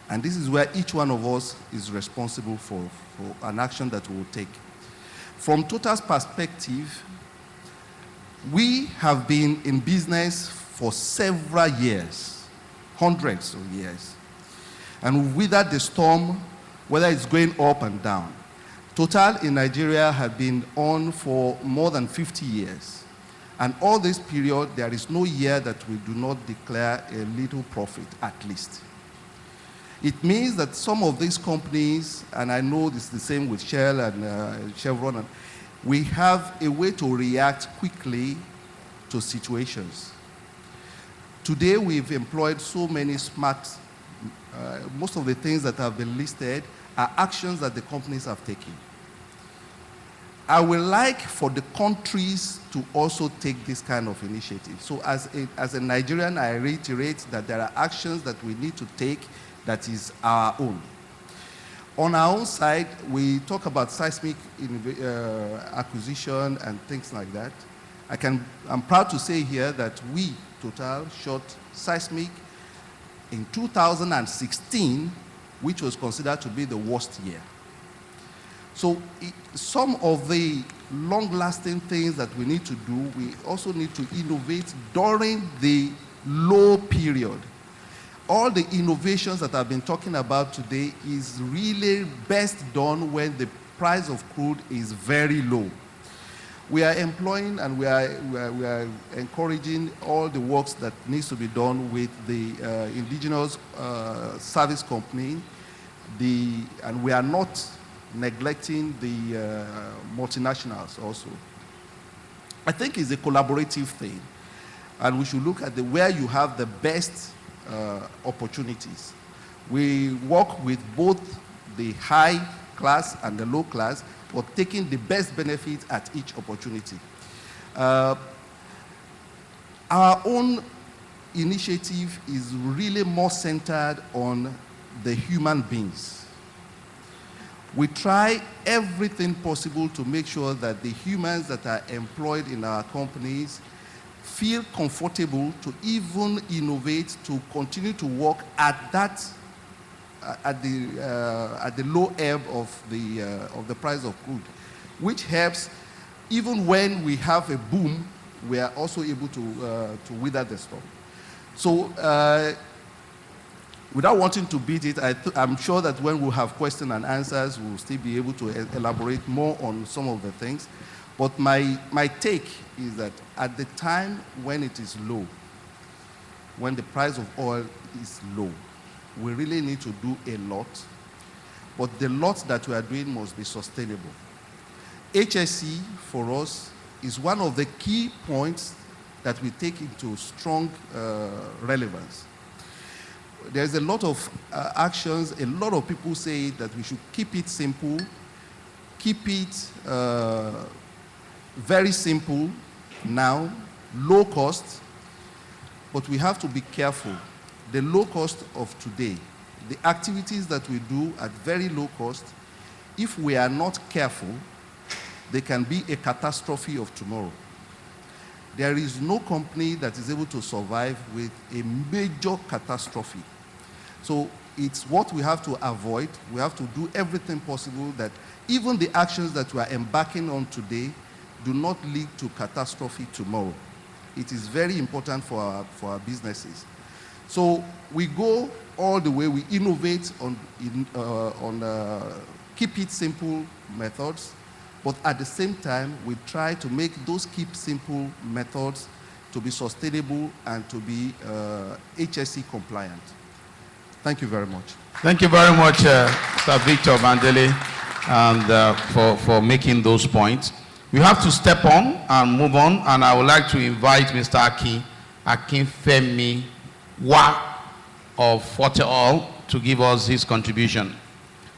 And this is where each one of us is responsible for an action that we will take. From Total's perspective, we have been in business for several years, hundreds of years. And we've weathered the storm, whether it's going up and down. Total in Nigeria has been on for more than 50 years. And all this period, there is no year that we do not declare a little profit, at least. It means that some of these companies, and I know this is the same with Shell and Chevron, we have a way to react quickly to situations. Today, we've employed so many smart, most of the things that have been listed are actions that the companies have taken. I would like for the countries to also take this kind of initiative. So as a Nigerian, I reiterate that there are actions that we need to take that is our own. On our own side, we talk about seismic acquisition and things like that. I'm proud to say here that we, Total, shot seismic in 2016, which was considered to be the worst year. So some of the long-lasting things that we need to do, we also need to innovate during the low period. All the innovations that I've been talking about today is really best done when the price of crude is very low. We are employing and we are encouraging all the works that needs to be done with the indigenous service company, and we are not neglecting the multinationals also. I think it's a collaborative thing, and we should look at where you have the best opportunities. We work with both the high class and the low class, but taking the best benefit at each opportunity. Our own initiative is really more centered on the human beings. We try everything possible to make sure that the humans that are employed in our companies feel comfortable to even innovate, to continue to work at the low ebb of the price of crude, which helps even when we have a boom, we are also able to weather the storm. So without wanting to beat it, I'm sure that when we have questions and answers, we'll still be able to elaborate more on some of the things. But my take is that at the time when it is low, when the price of oil is low, we really need to do a lot. But the lot that we are doing must be sustainable. HSE, for us, is one of the key points that we take into strong relevance. There's a lot of actions. A lot of people say that we should keep it simple, keep it very simple now, low cost, but we have to be careful. The low cost of today, the activities that we do at very low cost, if we are not careful, they can be a catastrophe of tomorrow. There is no company that is able to survive with a major catastrophe. So it's what we have to avoid. We have to do everything possible that even the actions that we are embarking on today do not lead to catastrophe tomorrow. It is very important for our businesses. So we go all the way, we innovate on keep it simple methods, but at the same time, we try to make those keep simple methods to be sustainable and to be HSE compliant. Thank you very much. Thank you very much, Sir Victor Bandele, and for making those points. We have to step on and move on, and I would like to invite Mr. Akinfemi Wa of Forte Oil to give us his contribution.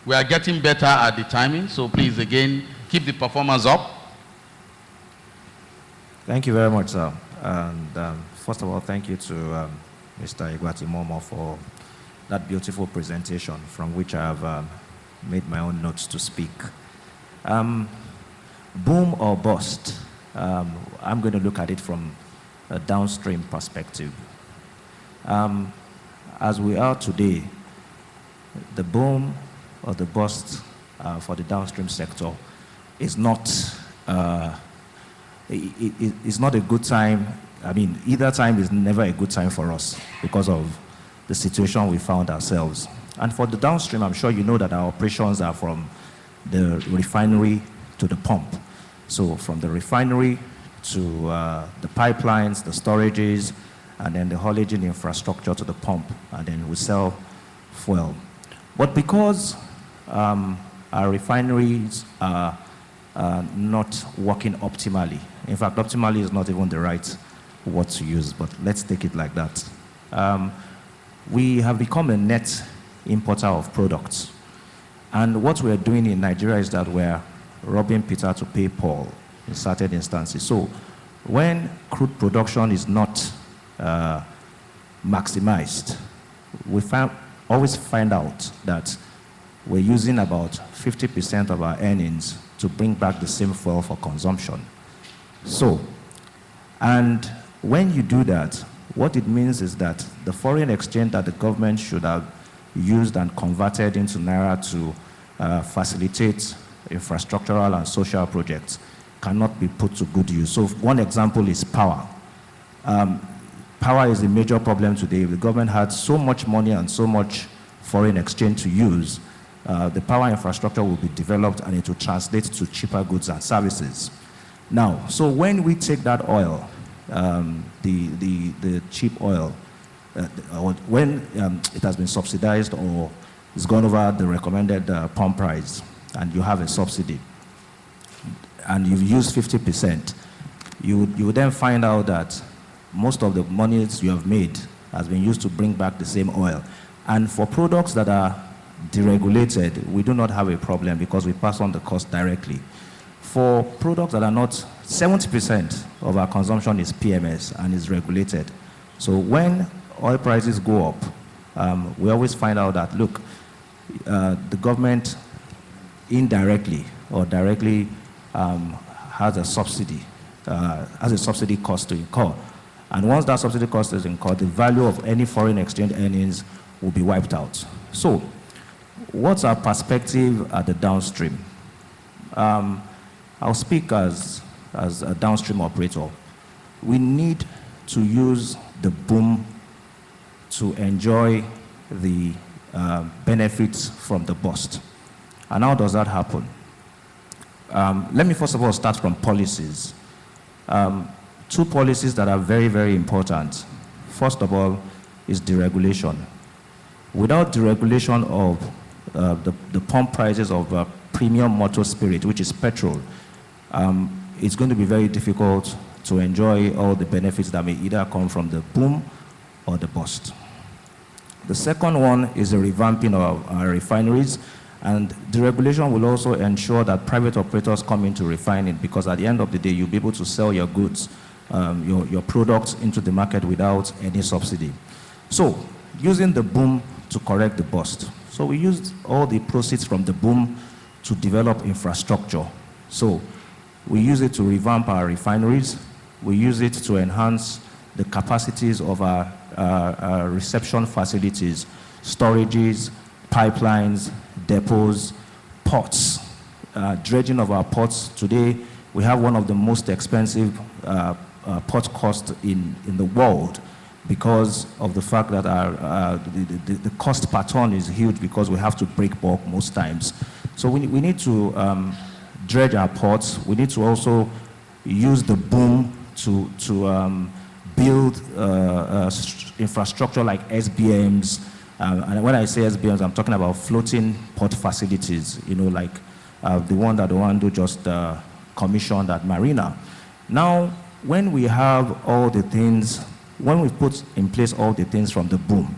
We are getting better at the timing, so please again keep the performance up. Thank you very much, sir. And first of all, thank you to Mr. Egberti Momo for that beautiful presentation from which I have made my own notes to speak. Boom or bust, I'm going to look at it from a downstream perspective. As we are today, the boom or the bust for the downstream sector is not, it's not a good time. I mean, either time is never a good time for us because of the situation we found ourselves. And for the downstream, I'm sure you know that our operations are from the refinery to the pump. So from the refinery to the pipelines, the storages, and then the haulaging infrastructure to the pump, and then we sell fuel. But because our refineries are not working optimally, in fact, optimally is not even the right word to use, but let's take it like that. We have become a net importer of products. And what we're doing in Nigeria is that we're robbing Peter to pay Paul in certain instances. So when crude production is not maximized, we always find out that we're using about 50% of our earnings to bring back the same fuel for consumption. So, and when you do that, what it means is that the foreign exchange that the government should have used and converted into Naira to facilitate infrastructural and social projects cannot be put to good use. So one example is power. Power is a major problem today. If the government had so much money and so much foreign exchange to use, the power infrastructure will be developed and it will translate to cheaper goods and services. Now, so when we take that oil, the cheap oil, when it has been subsidized or it's gone over the recommended pump price and you have a subsidy and you've used 50%, you would then find out that most of the monies you have made has been used to bring back the same oil. And for products that are deregulated, we do not have a problem because we pass on the cost directly. For products that are not, 70% of our consumption is PMS and is regulated. So when oil prices go up, we always find out that, look, the government indirectly or directly has a subsidy cost to incur. And once that subsidy cost is incurred, the value of any foreign exchange earnings will be wiped out. So what's our perspective at the downstream? I'll speak as a downstream operator. We need to use the boom to enjoy the benefits from the bust. And how does that happen? Let me first of all start from policies. Two policies that are very, very important. First of all is deregulation. Without deregulation of the pump prices of premium motor spirit, which is petrol, it's going to be very difficult to enjoy all the benefits that may either come from the boom or the bust. The second one is the revamping of our refineries, and deregulation will also ensure that private operators come into refining, because at the end of the day, you'll be able to sell your goods, your products into the market without any subsidy. So, using the boom to correct the bust. So we used all the proceeds from the boom to develop infrastructure. So we use it to revamp our refineries. We use it to enhance the capacities of our reception facilities, storages, pipelines, depots, ports, dredging of our ports. Today, we have one of the most expensive port costs in the world, because of the fact that the cost per ton is huge because we have to break bulk most times. So we need to dredge our ports. We need to also use the boom to build infrastructure like SBMs. And when I say SBMs, I'm talking about floating port facilities, like the one that Oando just commissioned at Marina. Now, when we have all the things, when we put in place all the things from the boom,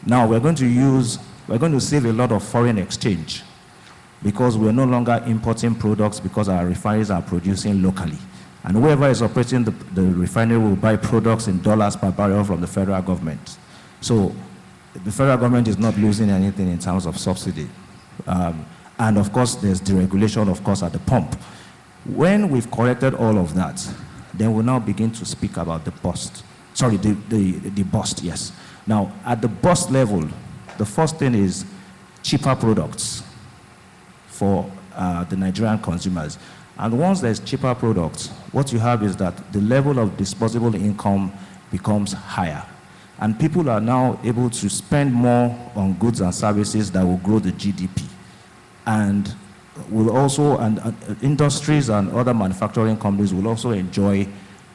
now we're going to save a lot of foreign exchange because we're no longer importing products because our refineries are producing locally. And whoever is operating the refinery will buy products in dollars per barrel from the federal government. So the federal government is not losing anything in terms of subsidy. And of course, there's deregulation, of course, at the pump. When we've corrected all of that, then we'll now begin to speak about the bust. Sorry, the bust, yes. Now, at the bust level, the first thing is cheaper products for the Nigerian consumers. And once there's cheaper products, what you have is that the level of disposable income becomes higher. And people are now able to spend more on goods and services that will grow the GDP. And will also, industries and other manufacturing companies will also enjoy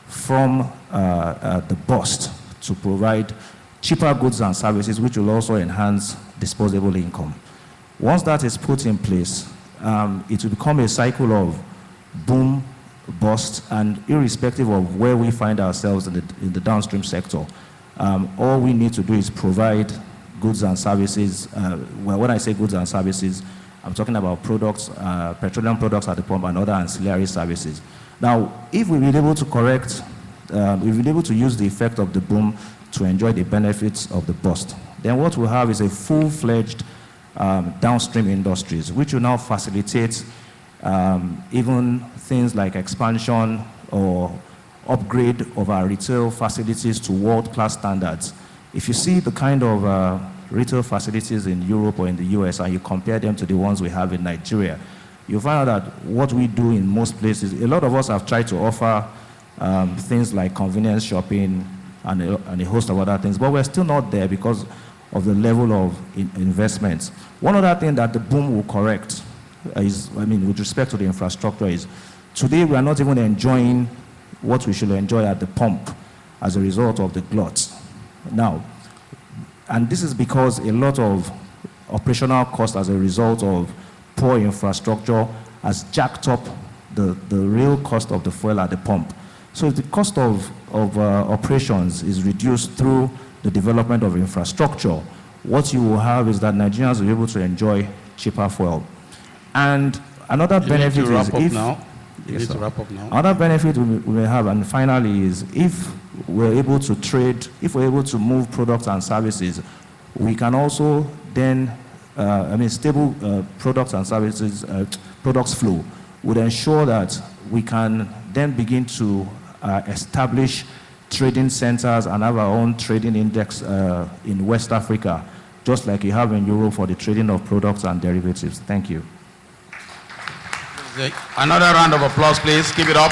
from the bust to provide cheaper goods and services, which will also enhance disposable income. Once that is put in place, it will become a cycle of boom, bust, and irrespective of where we find ourselves in the downstream sector, all we need to do is provide goods and services. Well, when I say goods and services, I'm talking about products, petroleum products at the pump and other ancillary services. Now, if we've been able to correct, if we've been able to use the effect of the boom to enjoy the benefits of the bust, then what we'll have is a full-fledged downstream industries, which will now facilitate even things like expansion or upgrade of our retail facilities to world-class standards. If you see the kind of retail facilities in Europe or in the US and you compare them to the ones we have in Nigeria, you'll find out that what we do in most places, a lot of us have tried to offer things like convenience shopping and a host of other things, but we're still not there because of the level of investments. One other thing that the boom will correct is, with respect to the infrastructure, is today we are not even enjoying what we should enjoy at the pump as a result of the gluts. Now, and this is because a lot of operational costs as a result of poor infrastructure has jacked up the real cost of the fuel at the pump. So if the cost of operations is reduced through the development of infrastructure, what you will have is that Nigerians will be able to enjoy cheaper fuel. And another benefit is if... You need to wrap up now. Another benefit we may have, and finally, is if we're able to trade, if we're able to move products and services, we can also then, stable products and services, products flow would ensure that we can then begin to establish trading centers and have our own trading index in West Africa, just like you have in Europe for the trading of products and derivatives. Thank you. Another round of applause, please. Keep it up.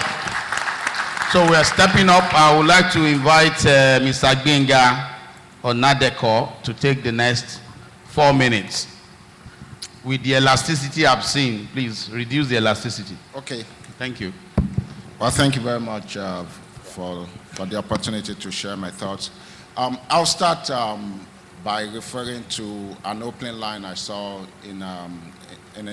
So we are stepping up. I would like to invite Mr. Gbenga Onadeko to take the next 4 minutes. With the elasticity I've seen, please reduce the elasticity. Okay. Thank you. Well, thank you very much for the opportunity to share my thoughts. I'll start by referring to an opening line I saw in a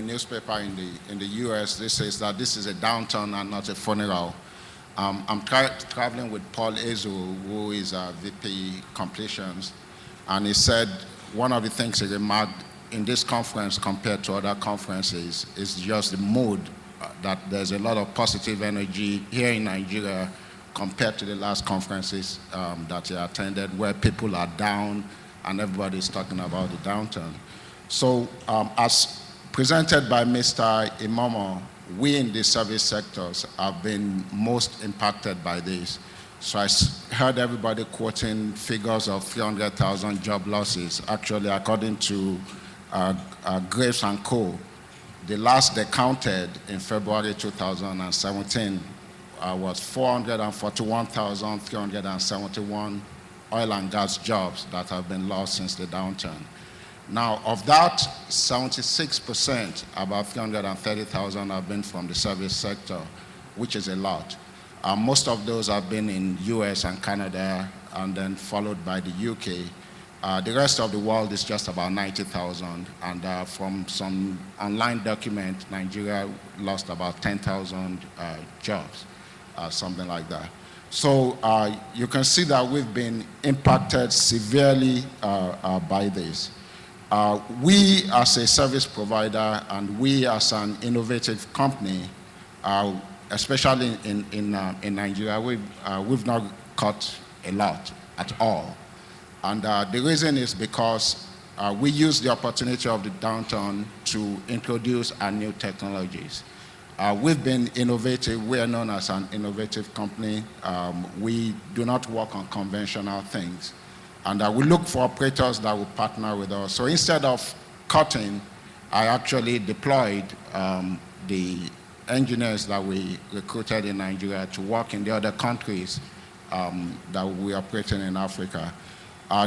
newspaper in the US. This says that this is a downturn and not a funeral. I'm traveling with Paul Ezu, who is a VP completions, and he said one of the things he remarked in this conference compared to other conferences is just the mood, that there's a lot of positive energy here in Nigeria compared to the last conferences that he attended, where people are down and everybody's talking about the downturn. So as presented by Mr. Imomo, we in the service sectors have been most impacted by this. So I heard everybody quoting figures of 300,000 job losses. Actually, according to Graves & Co., the last they counted in February 2017 was 441,371 oil and gas jobs that have been lost since the downturn. Now, of that, 76%, about 330,000, have been from the service sector, which is a lot. Most of those have been in US and Canada, and then followed by the UK. The rest of the world is just about 90,000, and from some online document, Nigeria lost about 10,000 jobs, something like that. So you can see that we've been impacted severely by this. We as a service provider and we as an innovative company, especially in Nigeria, we've not cut a lot at all. And the reason is because we use the opportunity of the downturn to introduce our new technologies. We've been innovative. We are known as an innovative company. We do not work on conventional things. And we look for operators that will partner with us. So instead of cutting, I actually deployed the engineers that we recruited in Nigeria to work in the other countries that we operate in Africa.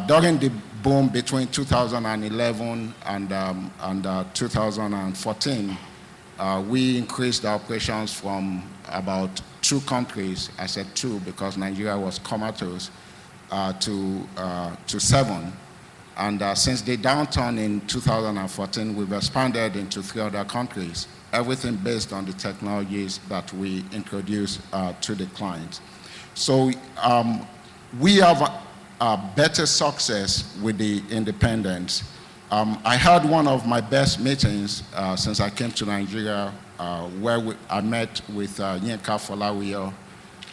During the boom between 2011 and 2014, we increased our operations from about 2 countries, I said 2 because Nigeria was comatose, to 7. And since the downturn in 2014, we've expanded into 3 other countries, everything based on the technologies that we introduce to the clients. So we have better success with the independents. I had one of my best meetings since I came to Nigeria where I met with Yinka Folawiyo.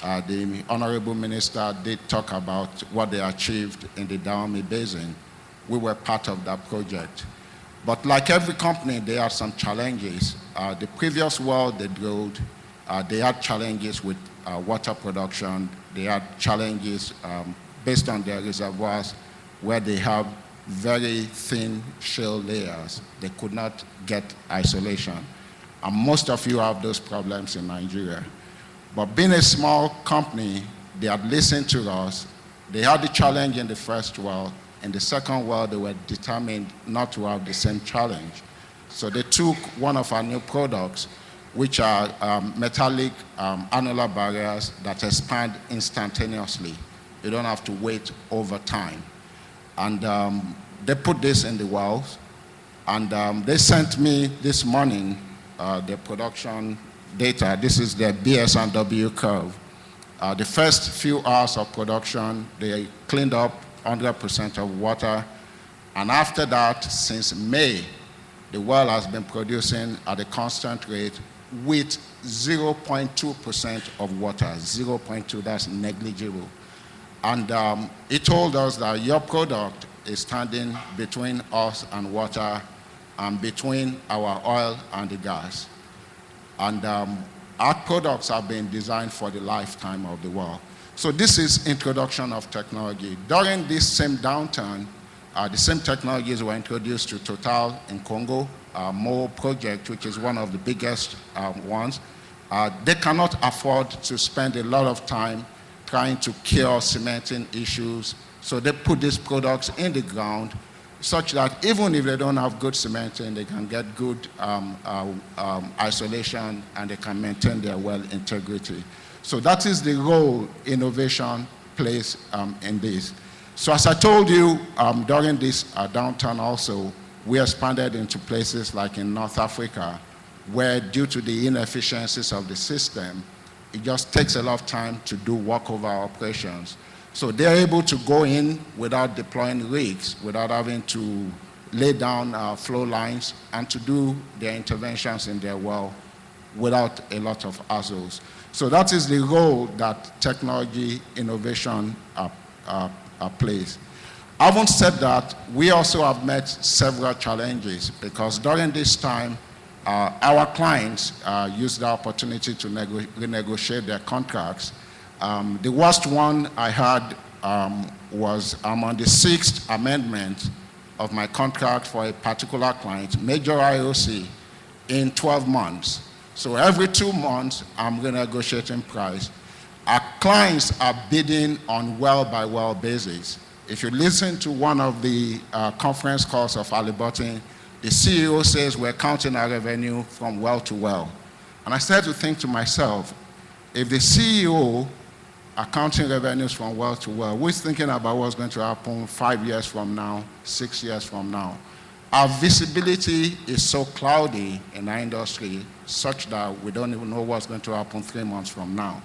The Honorable Minister did talk about what they achieved in the Dahomey Basin. We were part of that project. But like every company, they had some challenges. The previous well they drilled, they had challenges with water production. They had challenges based on their reservoirs where they have very thin shale layers. They could not get isolation. And most of you have those problems in Nigeria. But being a small company, they had listened to us. They had the challenge in the first well. In the second well, they were determined not to have the same challenge. So they took one of our new products, which are metallic annular barriers that expand instantaneously. You don't have to wait over time. And they put this in the wells. And they sent me this morning their production data. This is the BS&W curve. The first few hours of production, they cleaned up 100% of water. And after that, since May, the well has been producing at a constant rate with 0.2% of water. 0.2, that's negligible. And he told us that your product is standing between us and water and between our oil and the gas. And our products have been designed for the lifetime of the well. So this is introduction of technology. During this same downturn, the same technologies were introduced to Total in Congo, Mo project, which is one of the biggest ones. They cannot afford to spend a lot of time trying to cure cementing issues. So they put these products in the ground such that even if they don't have good cementing, they can get good isolation and they can maintain their well integrity. So that is the role innovation plays in this. So as I told you, during this downturn also, we expanded into places like in North Africa, where due to the inefficiencies of the system, it just takes a lot of time to do walkover operations. So they're able to go in without deploying rigs, without having to lay down flow lines, and to do their interventions in their well without a lot of hassles. So that is the role that technology innovation plays. Having said that, we also have met several challenges because during this time, our clients used the opportunity to renegotiate their contracts. The worst one I had was I'm on the 6th amendment of my contract for a particular client, major IOC, in 12 months. So every 2 months, I'm renegotiating price. our clients are bidding on well-by-well basis. If you listen to one of the conference calls of Aliburton, the CEO says we're counting our revenue from well to well. And I started to think to myself, if the CEO are counting revenues from well to well, we're thinking about what's going to happen 5 years from now, 6 years from now. Our visibility is so cloudy in our industry such that we don't even know what's going to happen 3 months from now.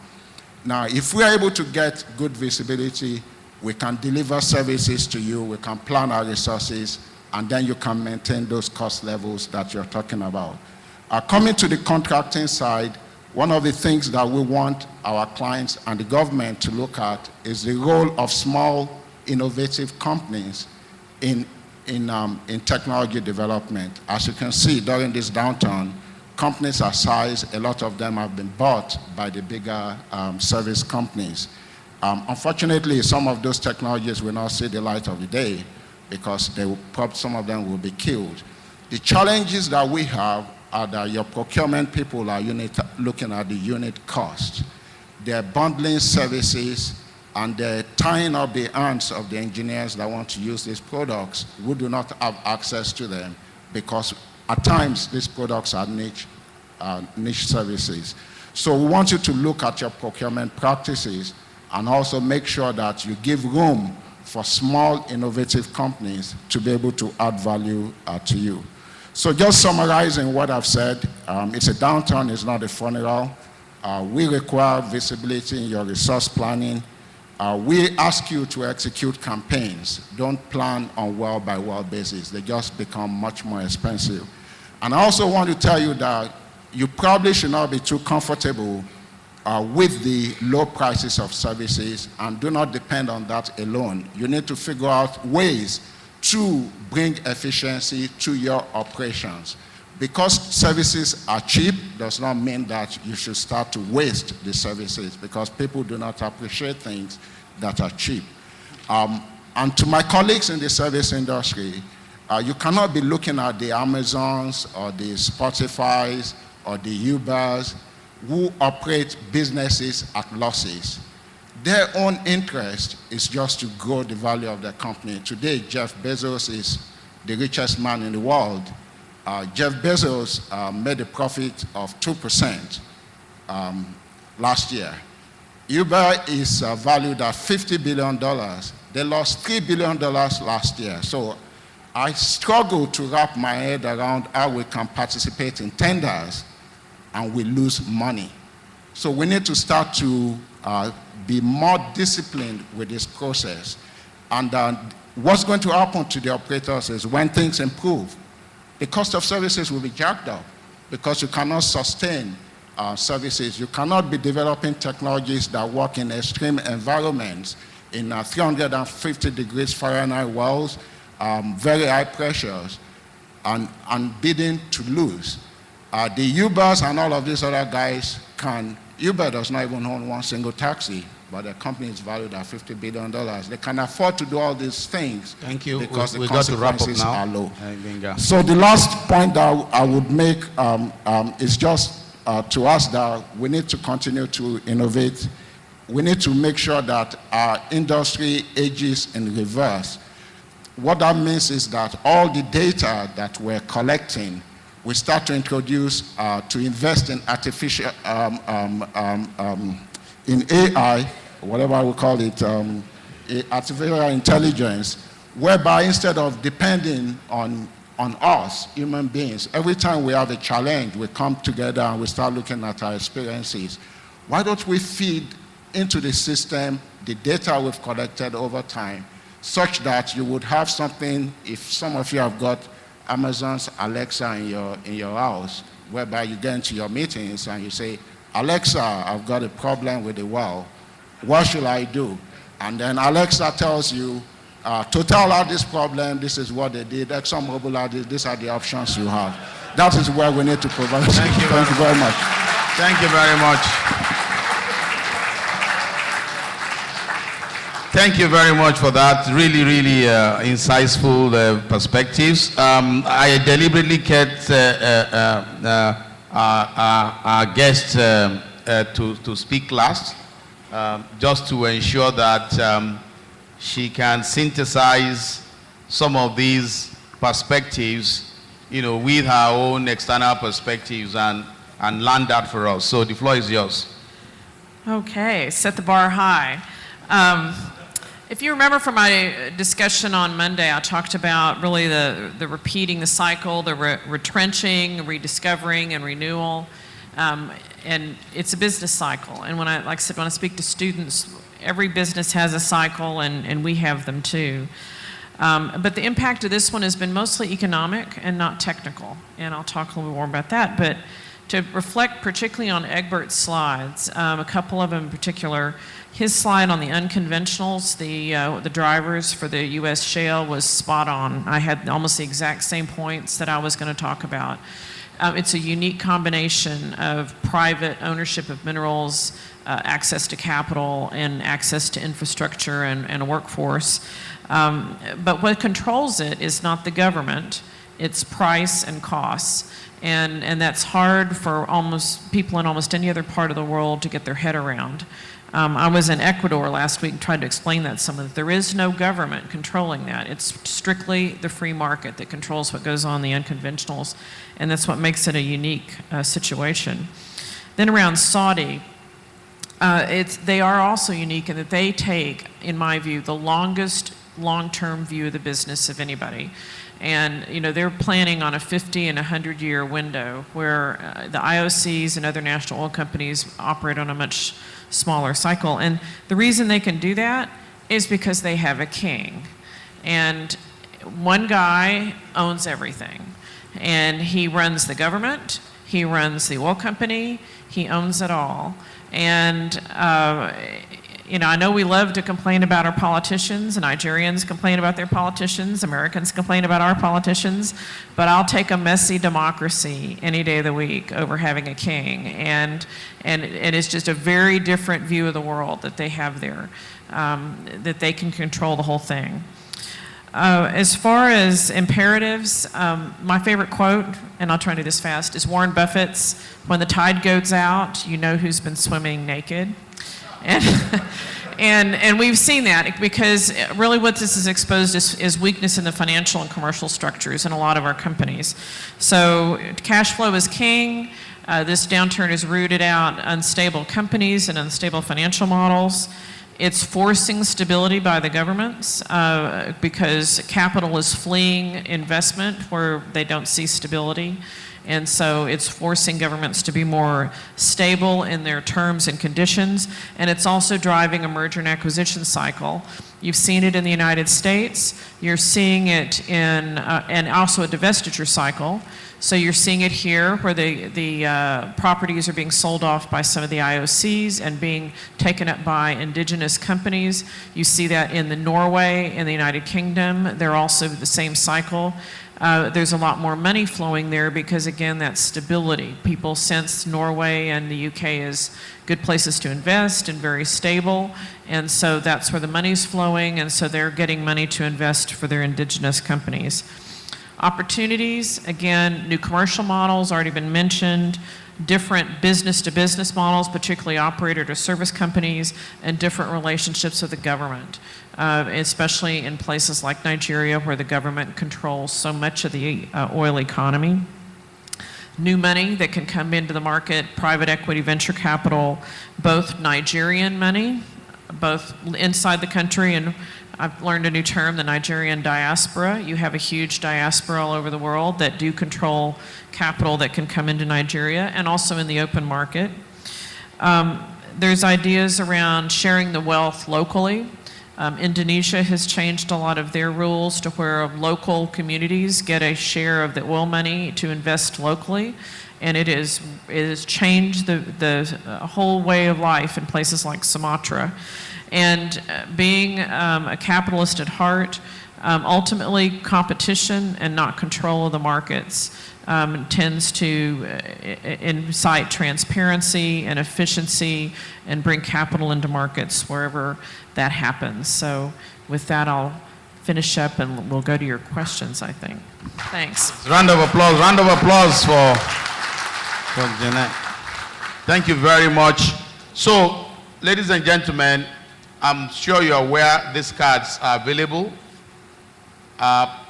Now, if we are able to get good visibility, we can deliver services to you, we can plan our resources, and then you can maintain those cost levels that you're talking about. Coming to the contracting side, one of the things that we want our clients and the government to look at is the role of small, innovative companies in technology development. As you can see, during this downturn, companies our size, a lot of them have been bought by the bigger service companies. Unfortunately, some of those technologies will not see the light of the day because some of them will be killed. The challenges that we have are that your procurement people are looking at the unit cost. They're bundling services and they're tying up the hands of the engineers that want to use these products who do not have access to them because at times these products are niche services. So we want you to look at your procurement practices and also make sure that you give room for small innovative companies to be able to add value to you. So just summarizing what I've said, it's a downturn, it's not a funeral. We require visibility in your resource planning. We ask you to execute campaigns. Don't plan on well-by-well basis. They just become much more expensive. And I also want to tell you that you probably should not be too comfortable with the low prices of services and do not depend on that alone. You need to figure out ways to bring efficiency to your operations. Because services are cheap does not mean that you should start to waste the services because people do not appreciate things that are cheap. And to my colleagues in the service industry, you cannot be looking at the Amazons or the Spotifys or the Ubers who operate businesses at losses. Their own interest is just to grow the value of their company. Today, Jeff Bezos is the richest man in the world. Jeff Bezos made a profit of 2% last year. Uber is valued at $50 billion. They lost $3 billion last year. So I struggle to wrap my head around how we can participate in tenders and we lose money. So we need to start to be more disciplined with this process. And what's going to happen to the operators is when things improve, the cost of services will be jacked up because you cannot sustain services. You cannot be developing technologies that work in extreme environments, in 350 degrees Fahrenheit wells, very high pressures, and bidding to lose. The Ubers and all of these other guys Uber does not even own one single taxi, but the company is valued at $50 billion. They can afford to do all these things. Thank you. Because we the got to wrap up consequences now. are low. So the last point that I would make is just to us that we need to continue to innovate. We need to make sure that our industry ages in reverse. What that means is that all the data that we're collecting, we start to introduce, to invest in artificial, in AI, whatever we call it, artificial intelligence, whereby instead of depending on us, human beings, every time we have a challenge, we come together and we start looking at our experiences. Why don't we feed into the system the data we've collected over time, such that you would have something, if some of you have got Amazon's Alexa in your house, whereby you get into your meetings and you say, Alexa, I've got a problem with the well. What should I do? And then Alexa tells you, Total had this problem, this is what they did. ExxonMobil had this, these are the options you have. That is where we need to provide. Thank you very much. Thank you very much. Thank you very much for that. Really, really insightful perspectives. I deliberately kept our guest to speak last just to ensure that she can synthesize some of these perspectives, with her own external perspectives and land that for us. So the floor is yours. Okay, set the bar high. If you remember from my discussion on Monday, I talked about really the repeating the cycle, the retrenching, rediscovering, and renewal. And it's a business cycle. And when I speak to students, every business has a cycle, and we have them too. But the impact of this one has been mostly economic and not technical. And I'll talk a little bit more about that. But to reflect particularly on Egbert's slides, a couple of them in particular, his slide on the unconventionals, the drivers for the U.S. shale was spot on. I had almost the exact same points that I was going to talk about. It's a unique combination of private ownership of minerals, access to capital, and access to infrastructure and a workforce. But what controls it is not the government, it's price and costs. And that's hard for people in almost any other part of the world to get their head around. I was in Ecuador last week and tried to explain that to someone. There is no government controlling that. It's strictly the free market that controls what goes on in the unconventionals, and that's what makes it a unique situation. Then around Saudi, they are also unique in that they take, in my view, the longest long-term view of the business of anybody. And they're planning on a 50 and 100-year window where the IOCs and other national oil companies operate on a much smaller cycle. And the reason they can do that is because they have a king. And one guy owns everything. And he runs the government, he runs the oil company, he owns it all. And I know we love to complain about our politicians, and Nigerians complain about their politicians, Americans complain about our politicians, but I'll take a messy democracy any day of the week over having a king. And it's just a very different view of the world that they have there, that they can control the whole thing. As far as imperatives, my favorite quote, and I'll try to do this fast, is Warren Buffett's, "When the tide goes out, you know who's been swimming naked." And we've seen that because really what this is exposed is weakness in the financial and commercial structures in a lot of our companies. So cash flow is king. This downturn has rooted out unstable companies and unstable financial models. It's forcing stability by the governments because capital is fleeing investment where they don't see stability. And so it's forcing governments to be more stable in their terms and conditions. And it's also driving a merger and acquisition cycle. You've seen it in the United States. You're seeing it and also a divestiture cycle. So you're seeing it here where the properties are being sold off by some of the IOCs and being taken up by indigenous companies. You see that in Norway, in the United Kingdom. They're also the same cycle. There's a lot more money flowing there because, again, that's stability. People sense Norway and the UK as good places to invest and very stable. And so that's where the money's flowing. And so they're getting money to invest for their indigenous companies. Opportunities, again, new commercial models, already been mentioned, different business-to-business models, particularly operator to service companies, and different relationships with the government, especially in places like Nigeria where the government controls so much of the oil economy. New money that can come into the market, private equity, venture capital, both Nigerian money, both inside the country, and I've learned a new term, the Nigerian diaspora. You have a huge diaspora all over the world that do control capital that can come into Nigeria and also in the open market. There's ideas around sharing the wealth locally. Indonesia has changed a lot of their rules to where local communities get a share of the oil money to invest locally. And it has changed the whole way of life in places like Sumatra. And being a capitalist at heart, ultimately competition and not control of the markets tends to incite transparency and efficiency and bring capital into markets wherever that happens. So with that, I'll finish up and we'll go to your questions, I think. Thanks. Round of applause for Jeanette. Thank you very much. So ladies and gentlemen, I'm sure you're aware these cards are available.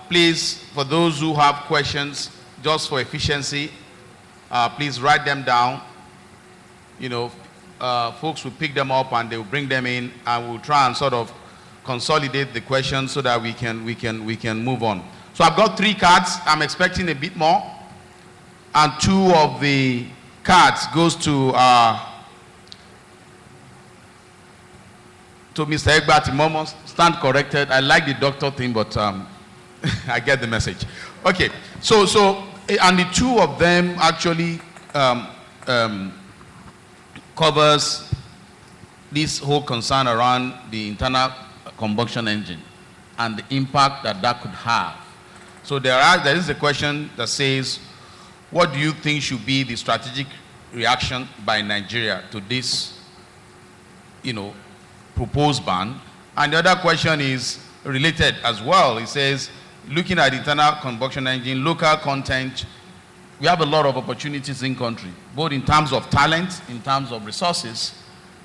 Please, for those who have questions, just for efficiency, please write them down. You know, folks will pick them up and they will bring them in, and we'll try and sort of consolidate the questions so that we can move on. So I've got 3 cards. I'm expecting a bit more, and 2 of the cards goes to Mr. Egbert Momo. Stand corrected. I like the doctor thing, but I get the message. Okay, so and the 2 of them actually covers this whole concern around the internal combustion engine and the impact that could have. So there is a question that says, what do you think should be the strategic reaction by Nigeria to this, proposed ban? And the other question is related as well. It says, looking at internal combustion engine, local content, we have a lot of opportunities in country, both in terms of talent, in terms of resources.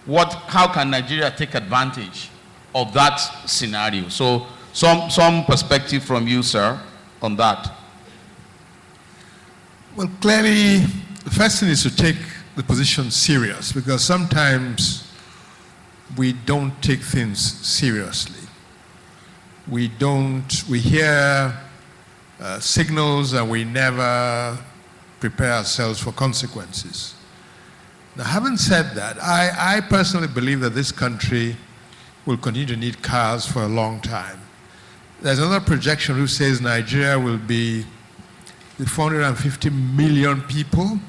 How can Nigeria take advantage of that scenario? So some perspective from you, sir, on that. Well, clearly, the first thing is to take the position serious, because sometimes we don't take things seriously. We hear signals and we never prepare ourselves for consequences. Now, having said that, I personally believe that this country will continue to need cars for a long time. There's another projection who says Nigeria will be 450 million people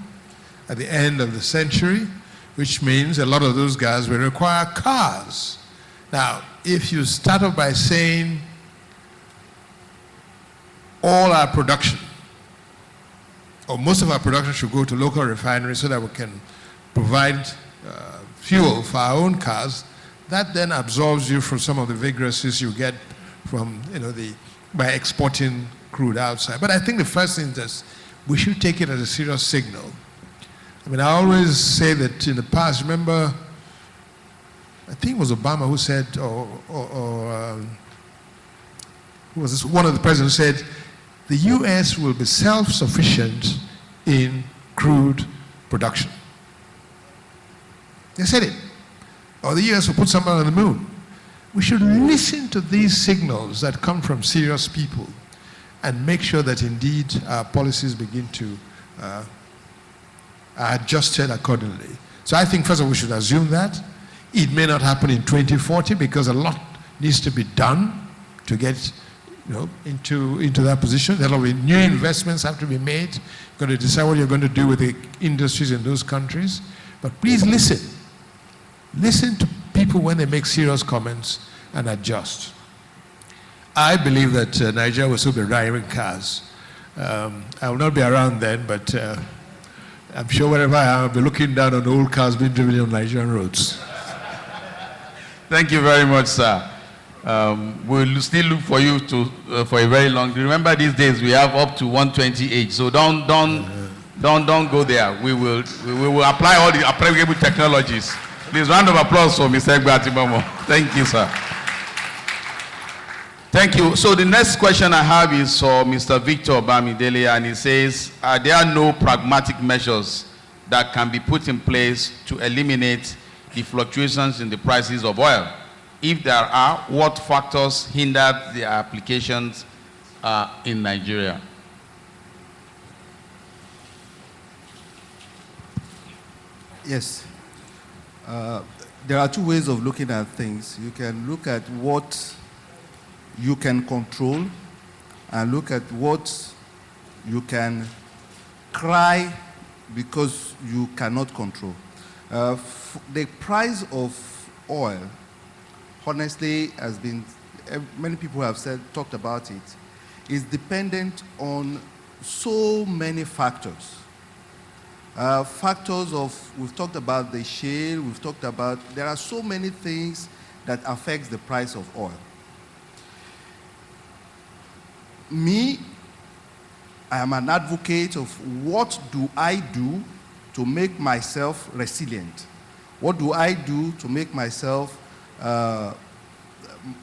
at the end of the century, which means a lot of those guys will require cars. Now, if you start off by saying all our production, or most of our production, should go to local refineries so that we can provide fuel for our own cars, that then absolves you from some of the vagaries you get from, by exporting crude outside. But I think the first thing is we should take it as a serious signal. I mean, I always say that in the past, remember, I think it was Obama who said, who was this? One of the presidents said, the U.S. will be self-sufficient in crude production. They said it. Or the U.S. will put someone on the moon. We should listen to these signals that come from serious people and make sure that indeed our policies begin to are adjusted accordingly. So I think first of all we should assume that. It may not happen in 2040 because a lot needs to be done to get into that position. There will be new investments have to be made. You're going to decide what you're going to do with the industries in those countries. But please listen. Listen to people when they make serious comments and adjust. I believe that Nigeria will still be driving cars. I will not be around then, but I'm sure wherever I am, I'll be looking down on old cars being driven on Nigerian roads. Thank you very much, sir. We'll still look for you for a very long. Remember, these days we have up to 128. So don't go there. We will apply all the applicable technologies. Please, round of applause for Mr. Egbert Momo. Thank you, sir. Thank you. So the next question I have is for Mr. Victor Bamidele, and he says, are there no pragmatic measures that can be put in place to eliminate the fluctuations in the prices of oil? If there are, what factors hinder the applications in Nigeria? Yes. There are 2 ways of looking at things. You can look at what you can control and look at what you can cry because you cannot control. The price of oil, honestly, has been, many people have talked about it, is dependent on so many factors. We've talked about the shale, there are so many things that affects the price of oil. Me, I am an advocate of what do I do to make myself resilient? What do I do to make myself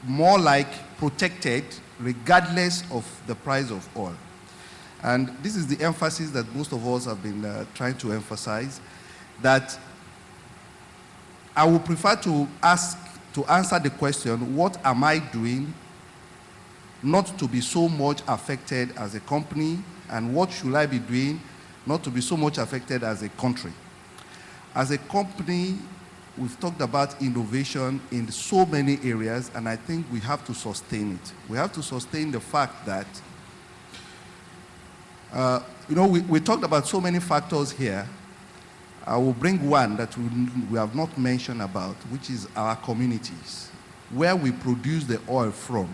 more like protected regardless of the price of oil? And this is the emphasis that most of us have been trying to emphasize, that I would prefer to answer the question, what am I doing not to be so much affected as a company, and what should I be doing not to be so much affected as a country? As a company, we've talked about innovation in so many areas, and I think we have to sustain it. We have to sustain the fact that, we talked about so many factors here. I will bring one that we have not mentioned about, which is our communities, where we produce the oil from.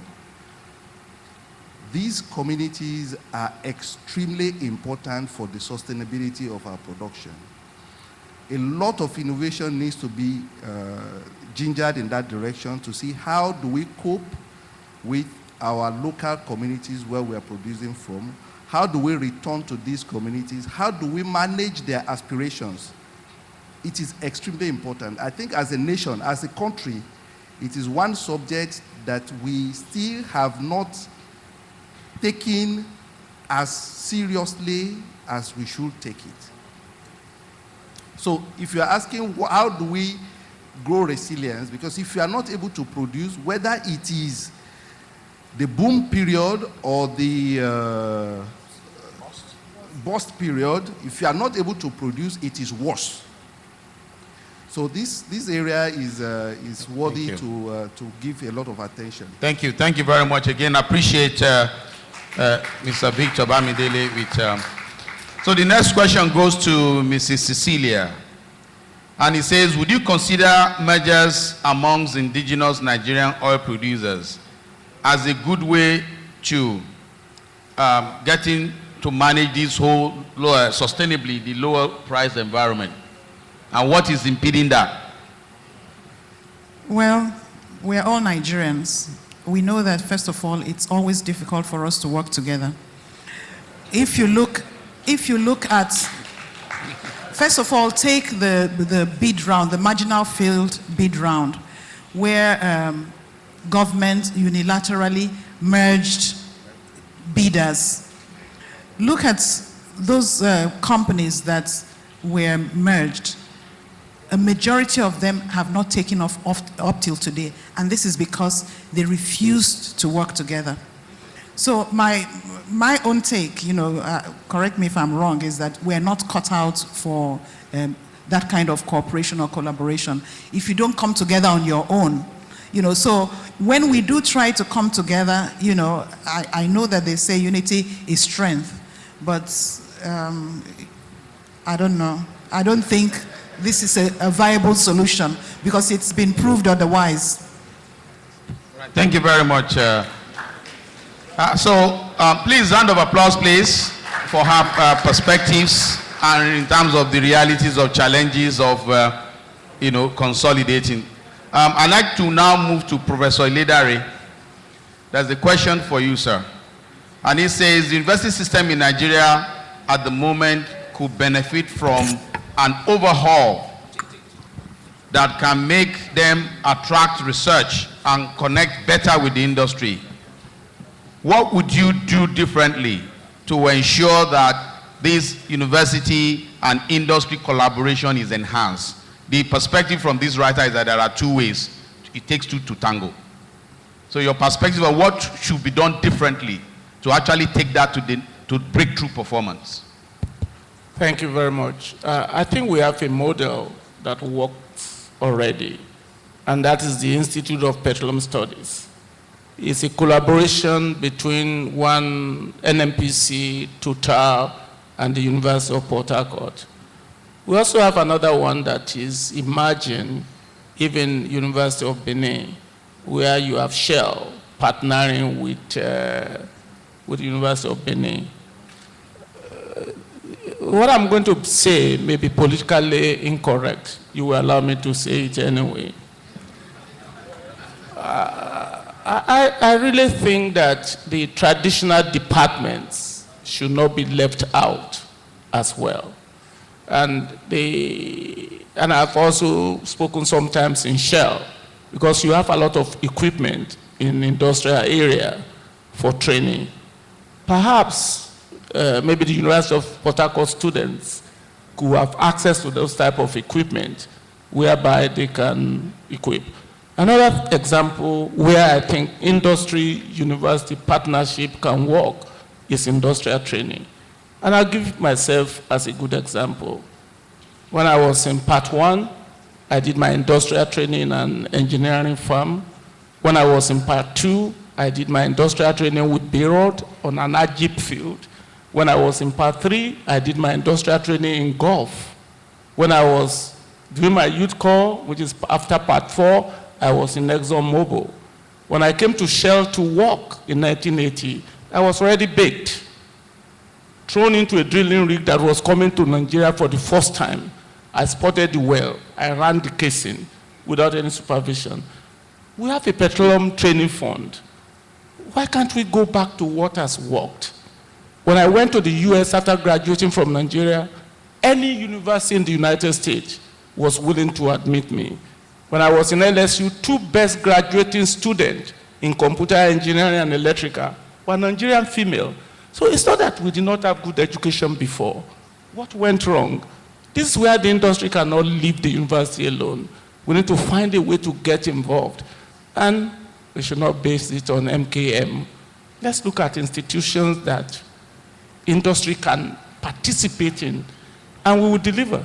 These communities are extremely important for the sustainability of our production. A lot of innovation needs to be gingered in that direction to see how do we cope with our local communities where we are producing from. How do we return to these communities? How do we manage their aspirations? It is extremely important. I think as a nation, as a country, it is one subject that we still have not taken as seriously as we should take it. So if you are asking how do we grow resilience, because if you are not able to produce, whether it is the boom period or the bust period, if you are not able to produce, it is worse. So this area is worthy to give a lot of attention. Thank you very much again. I appreciate Mr. Victor Bamidele. So the next question goes to Mrs. Cecilia, and it says, would you consider mergers amongst indigenous Nigerian oil producers as a good way to getting to manage this whole sustainably the lower price environment? And what is impeding that? Well, we're all Nigerians. We know that, first of all, it's always difficult for us to work together. If you look at, first of all, take the bid round, the marginal field bid round, where government unilaterally merged bidders. Look at those companies that were merged. A majority of them have not taken off up till today, and this is because they refused to work together. So my own take, correct me if I'm wrong, is that we're not cut out for that kind of cooperation or collaboration. If you don't come together on your own, so when we do try to come together, I know that they say unity is strength, but I don't know. I don't think this is a viable solution because it's been proved otherwise. Thank you very much. Please, round of applause, please, for her perspectives and in terms of the realities of challenges of, consolidating. I'd like to now move to Professor Iledare. There's a question for you, sir. And it says, the university system in Nigeria at the moment could benefit from an overhaul that can make them attract research and connect better with the industry. What would you do differently to ensure that this university and industry collaboration is enhanced? The perspective from this writer is that there are two ways. It takes two to tango. So your perspective of what should be done differently to actually take that to breakthrough performance. Thank you very much. I think we have a model that works already, and that is the Institute of Petroleum Studies. It's a collaboration between one NNPC, Total, and the University of Port Harcourt. We also have another one that is emerging, even University of Benin, where you have Shell partnering with the University of Benin. What I'm going to say may be politically incorrect. You will allow me to say it anyway. I really think that the traditional departments should not be left out as well. And I've also spoken sometimes in Shell, because you have a lot of equipment in the industrial area for training. Perhaps maybe the University of Port Harcourt students could have access to those type of equipment whereby they can equip. Another example where I think industry-university partnership can work is industrial training. And I'll give myself as a good example. When I was in Part 1, I did my industrial training in an engineering firm. When I was in Part 2, I did my industrial training with Beirut on an Ajib field. When I was in Part 3, I did my industrial training in Gulf. When I was doing my youth corps, which is after Part 4, I was in ExxonMobil. When I came to Shell to work in 1980, I was already baked, thrown into a drilling rig that was coming to Nigeria for the first time. I spotted the well. I ran the casing without any supervision. We have a petroleum training fund. Why can't we go back to what has worked? When I went to the US after graduating from Nigeria, any university in the United States was willing to admit me. When I was in LSU, 2 best graduating students in computer engineering and electrical were Nigerian female. So it's not that we did not have good education before. What went wrong? This is where the industry cannot leave the university alone. We need to find a way to get involved. And we should not base it on MKM. Let's look at institutions that industry can participate in, and we will deliver.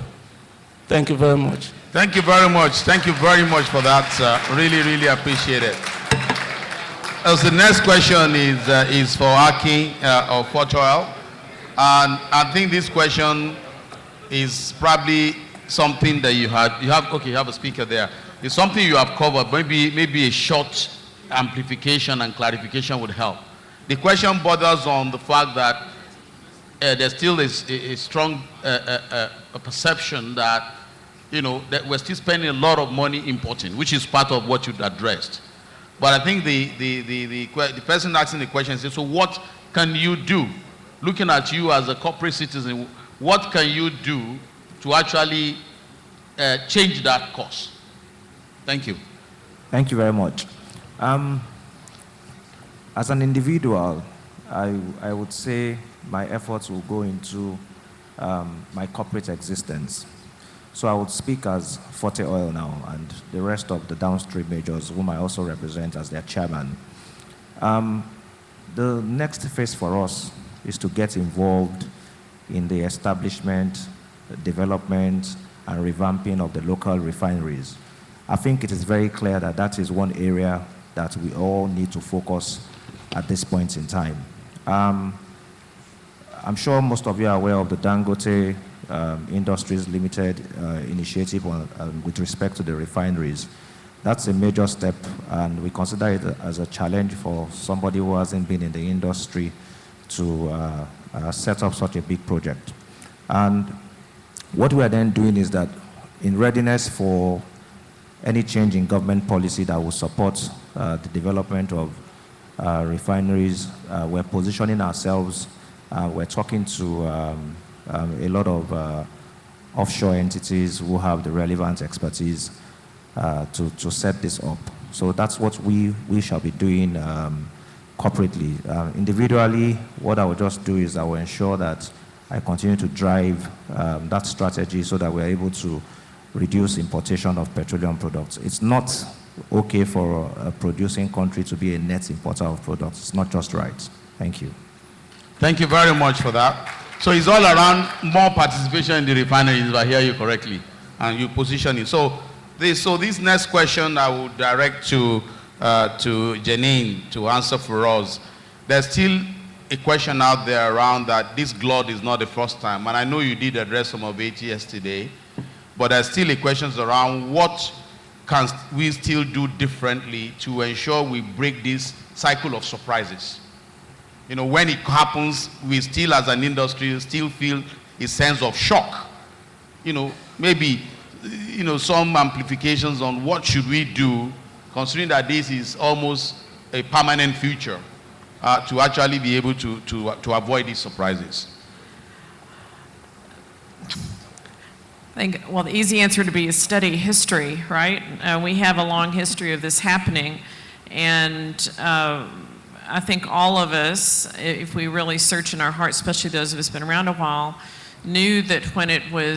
Thank you very much. Thank you very much. Thank you very much for that. Really, really appreciate it. The next question is for Aki of Port Oil. And I think this question is probably something that you have a speaker there. It's something you have covered. Maybe a short amplification and clarification would help. The question borders on the fact that there still is a strong perception that, that we're still spending a lot of money importing, which is part of what you addressed. But I think the person asking the question says, so what can you do? Looking at you as a corporate citizen, what can you do to actually change that course? Thank you. Thank you very much. As an individual, I would say my efforts will go into my corporate existence. So I would speak as Forte Oil now and the rest of the downstream majors, whom I also represent as their chairman. The next phase for us is to get involved in the establishment, development, and revamping of the local refineries. I think it is very clear that that is one area that we all need to focus at this point in time. I'm sure most of you are aware of the Dangote Industries Limited initiative with respect to the refineries. That's a major step, and we consider it as a challenge for somebody who hasn't been in the industry to set up such a big project. And what we are then doing is that in readiness for any change in government policy that will support the development of refineries, we're positioning ourselves. We're talking to a lot of offshore entities who have the relevant expertise to set this up. So that's what we shall be doing corporately. Individually, what I will just do is I will ensure that I continue to drive that strategy so that we're able to reduce importation of petroleum products. It's not okay for a producing country to be a net importer of products. It's not just right. Thank you. Thank you very much for that. So it's all around more participation in the refineries, if I hear you correctly, and you position it. So this next question I will direct to Janine to answer for us. There's still a question out there around that this glut is not the first time, and I know you did address some of it yesterday, but there's still a questions around what can we still do differently to ensure we break this cycle of surprises. When it happens, we still as an industry still feel a sense of shock. Maybe, some amplifications on what should we do, considering that this is almost a permanent future, to actually be able to avoid these surprises. think, well, the easy answer to be is study history, right? We have a long history of this happening, and I think all of us, if we really search in our hearts, especially those of us who've been around a while, knew that when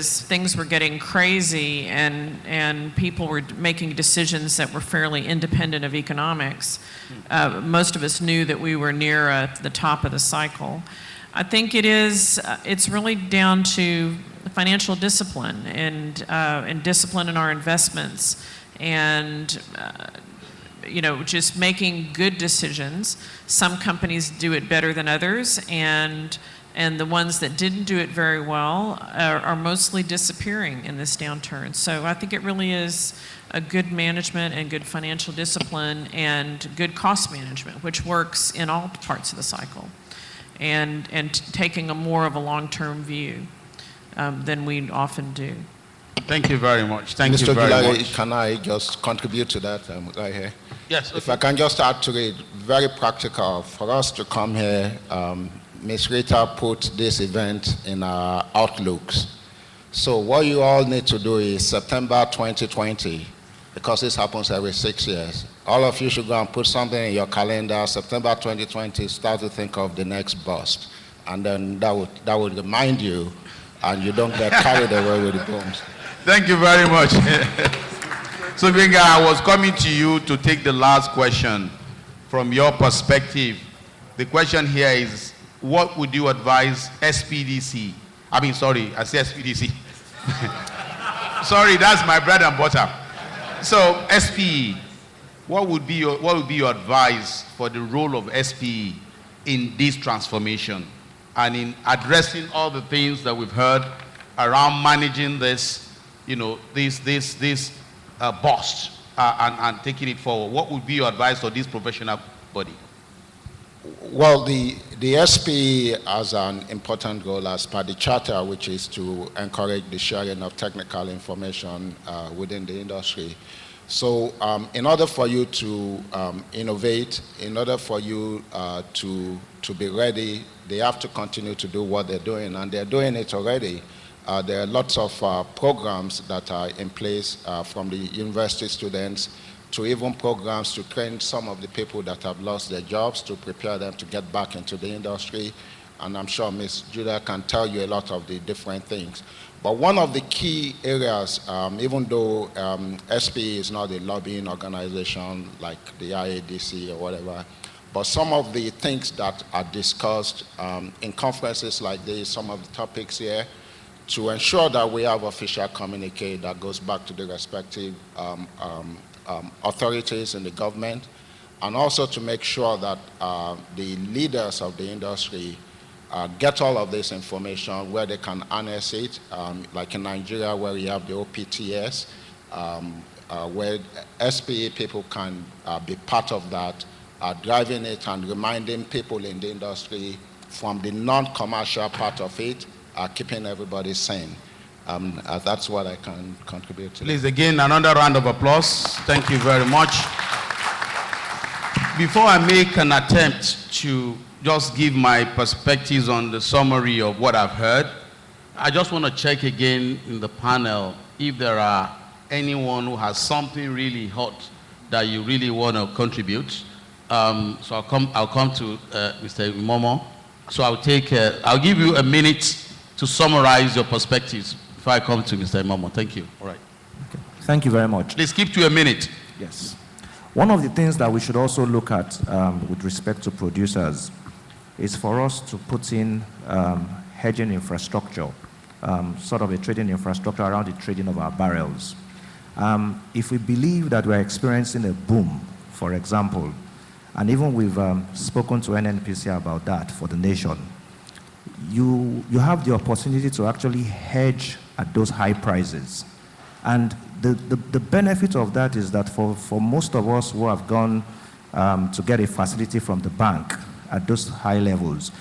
things were getting crazy and people were making decisions that were fairly independent of economics, most of us knew that we were near the top of the cycle. I think it's really down to financial discipline and discipline in our investments, and just making good decisions. Some companies do it better than others, and the ones that didn't do it very well are mostly disappearing in this downturn. So I think it really is a good management and good financial discipline and good cost management, which works in all parts of the cycle, and taking more of a long-term view than we often do. Thank you very much. Thank Mr. you very Gulari, much. can I just contribute to that right here? Yes. Okay. If I can just add to it, very practical for us to come here. Ms. Rita put this event in our outlooks. So what you all need to do is September 2020, because this happens every 6 years. All of you should go and put something in your calendar. September 2020, start to think of the next bust, and then that would remind you, and you don't get carried away with the booms. Thank you very much. So, Gringa, I was coming to you to take the last question from your perspective. The question here is, what would you advise SPDC? I say SPDC. Sorry, that's my bread and butter. So, SPE, what would be your advice for the role of SPE in this transformation and in addressing all the things that we've heard around managing this, this bust and taking it forward? What would be your advice for this professional body? Well, the SPE has an important role as per the charter, which is to encourage the sharing of technical information within the industry. So in order for you to innovate, in order for you to be ready, they have to continue to do what they're doing, and they're doing it already. There are lots of programs that are in place from the university students to even programs to train some of the people that have lost their jobs to prepare them to get back into the industry. And I'm sure Ms. Judah can tell you a lot of the different things. But one of the key areas, even though SPE is not a lobbying organization like the IADC or whatever, but some of the things that are discussed in conferences like this, some of the topics here, to ensure that we have official communique that goes back to the respective authorities in the government, and also to make sure that the leaders of the industry get all of this information where they can harness it, like in Nigeria where we have the OPTS, where SPE people can be part of that, driving it and reminding people in the industry from the non-commercial part of it, keeping everybody sane. That's what I can contribute to. Please, again, another round of applause. Thank you very much. Before I make an attempt to just give my perspectives on the summary of what I've heard, I just want to check again in the panel if there are anyone who has something really hot that you really want to contribute. So I'll come to Mr. Momo. So I'll give you a minute to summarize your perspectives before I come to Mr. Momo. Thank you. All right. Okay. Thank you very much. Please keep to a minute. Yes. One of the things that we should also look at with respect to producers is for us to put in hedging infrastructure, sort of a trading infrastructure around the trading of our barrels. If we believe that we're experiencing a boom, for example, and even we've spoken to NNPC about that for the nation, you have the opportunity to actually hedge at those high prices. And the benefit of that is that for most of us who have gone to get a facility from the bank at those high levels,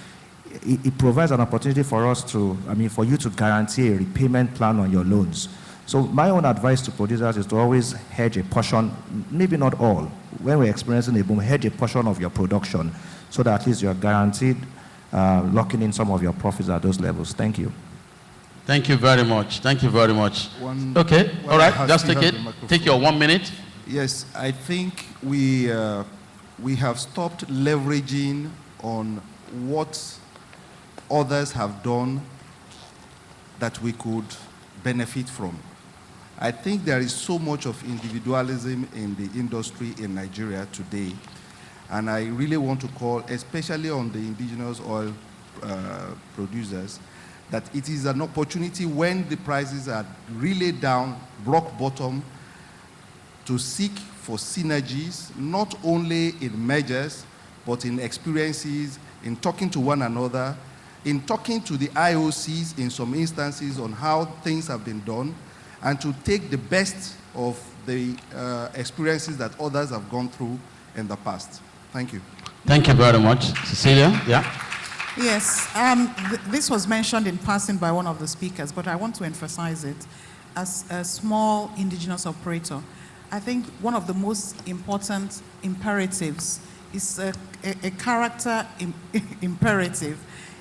it provides an opportunity for us for you to guarantee a repayment plan on your loans. So my own advice to producers is to always hedge a portion, maybe not all. When we're experiencing a boom, hedge a portion of your production so that at least you're guaranteed locking in some of your profits at those levels. Thank you. Thank you very much. Thank you very much. Okay, all right, just take it. Take your 1 minute. Yes, I think we have stopped leveraging on what others have done that we could benefit from. I think there is so much of individualism in the industry in Nigeria today, and I really want to call, especially on the indigenous oil producers, that it is an opportunity when the prices are really down, rock bottom, to seek for synergies, not only in measures, but in experiences, in talking to one another, in talking to the IOCs in some instances on how things have been done, and to take the best of the experiences that others have gone through in the past. Thank you. Thank you very much. Cecilia, yeah? Yes, this was mentioned in passing by one of the speakers, but I want to emphasize it. As a small indigenous operator, I think one of the most important imperatives is a character imperative.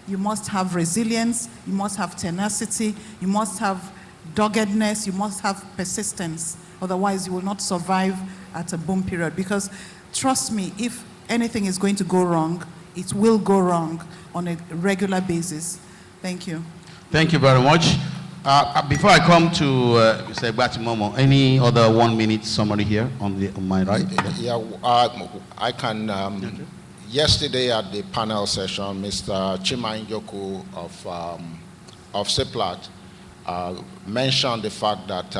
You must have resilience, you must have tenacity, you must have doggedness, you must have persistence. Otherwise, you will not survive at a boom period. Because trust me, if anything is going to go wrong, it will go wrong on a regular basis. Thank you. Thank you very much. Before I come to Mr. Egbati-Momo, any other 1 minute summary here on my right? Yeah, I can. Yesterday at the panel session, Mr. Chima of CIPLAT mentioned the fact that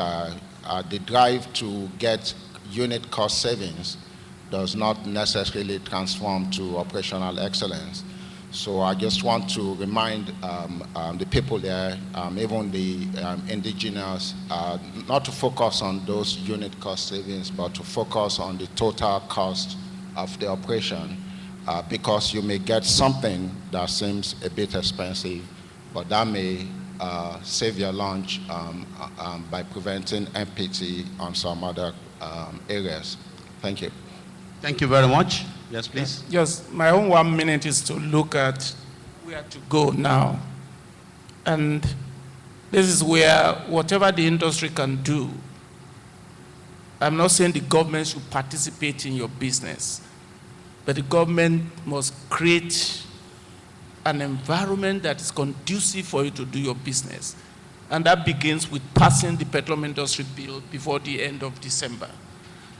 the drive to get unit cost savings does not necessarily transform to operational excellence. So I just want to remind the people there, even the indigenous, not to focus on those unit cost savings, but to focus on the total cost of the operation, because you may get something that seems a bit expensive, but that may save your lunch by preventing MPT on some other areas. Thank you. Thank you very much. Yes, please. Yes, my own 1 minute is to look at where to go now. And this is where whatever the industry can do, I'm not saying the government should participate in your business, but the government must create an environment that is conducive for you to do your business. And that begins with passing the petroleum industry bill before the end of December.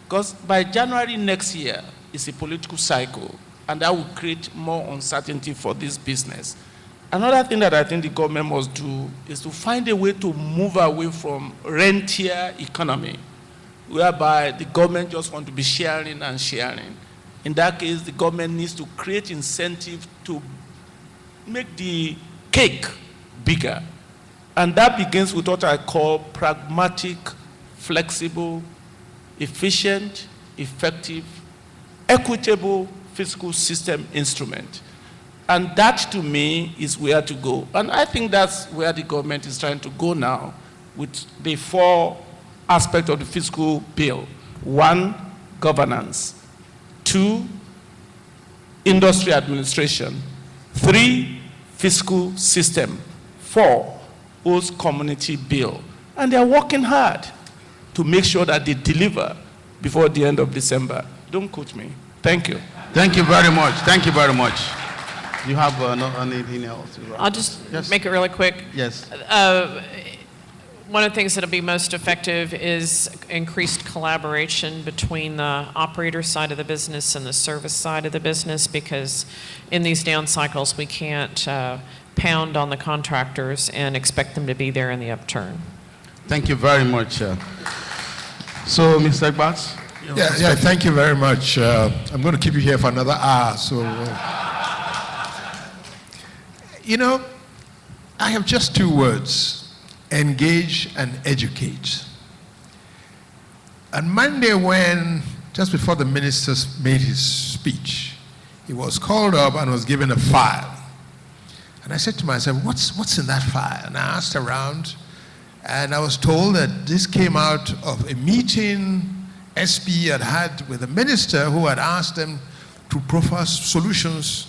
Because by January next year, it's a political cycle, and that will create more uncertainty for this business. Another thing that I think the government must do is to find a way to move away from rentier economy, whereby the government just wants to be sharing and sharing. In that case, the government needs to create incentive to make the cake bigger. And that begins with what I call pragmatic, flexible, efficient, effective, equitable fiscal system instrument. And that, to me, is where to go. And I think that's where the government is trying to go now with the 4 aspects of the fiscal bill. 1, governance. 2, industry administration. 3, fiscal system. 4, host community bill. And they're working hard to make sure that they deliver before the end of December. Don't quote me. Thank you. Thank you very much. Thank you very much. Do you have anything else? I'll just make it really quick. Yes. One of the things that will be most effective is increased collaboration between the operator side of the business and the service side of the business, because in these down cycles, we can't pound on the contractors and expect them to be there in the upturn. Thank you very much. So, Mr. Egbati? Yeah, thank you very much. I'm going to keep you here for another hour. So, you know, I have just 2 words: engage and educate. On Monday, just before the minister made his speech, he was called up and was given a file. And I said to myself, what's in that file? And I asked around, and I was told that this came out of a meeting SP had with a minister who had asked them to proffer solutions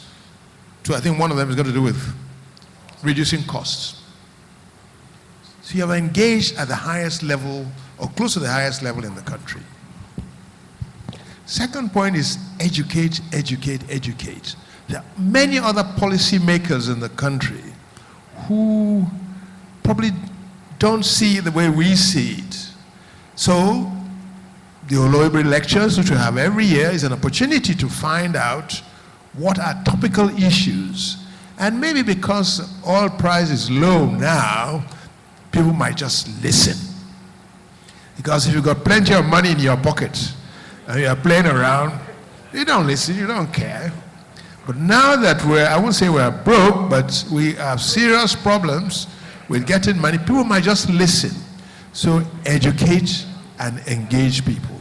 to, I think one of them is going to do with reducing costs. So you have engaged at the highest level or close to the highest level in the country. Second point is educate, educate, educate. There are many other policymakers in the country who probably don't see it the way we see it. So the Oloibiri lectures, which we have every year, is an opportunity to find out what are topical issues. And maybe because oil price is low now, people might just listen. Because if you've got plenty of money in your pocket and you're playing around, you don't listen, you don't care. But now that I won't say we're broke, but we have serious problems with getting money, people might just listen. So educate and engage people.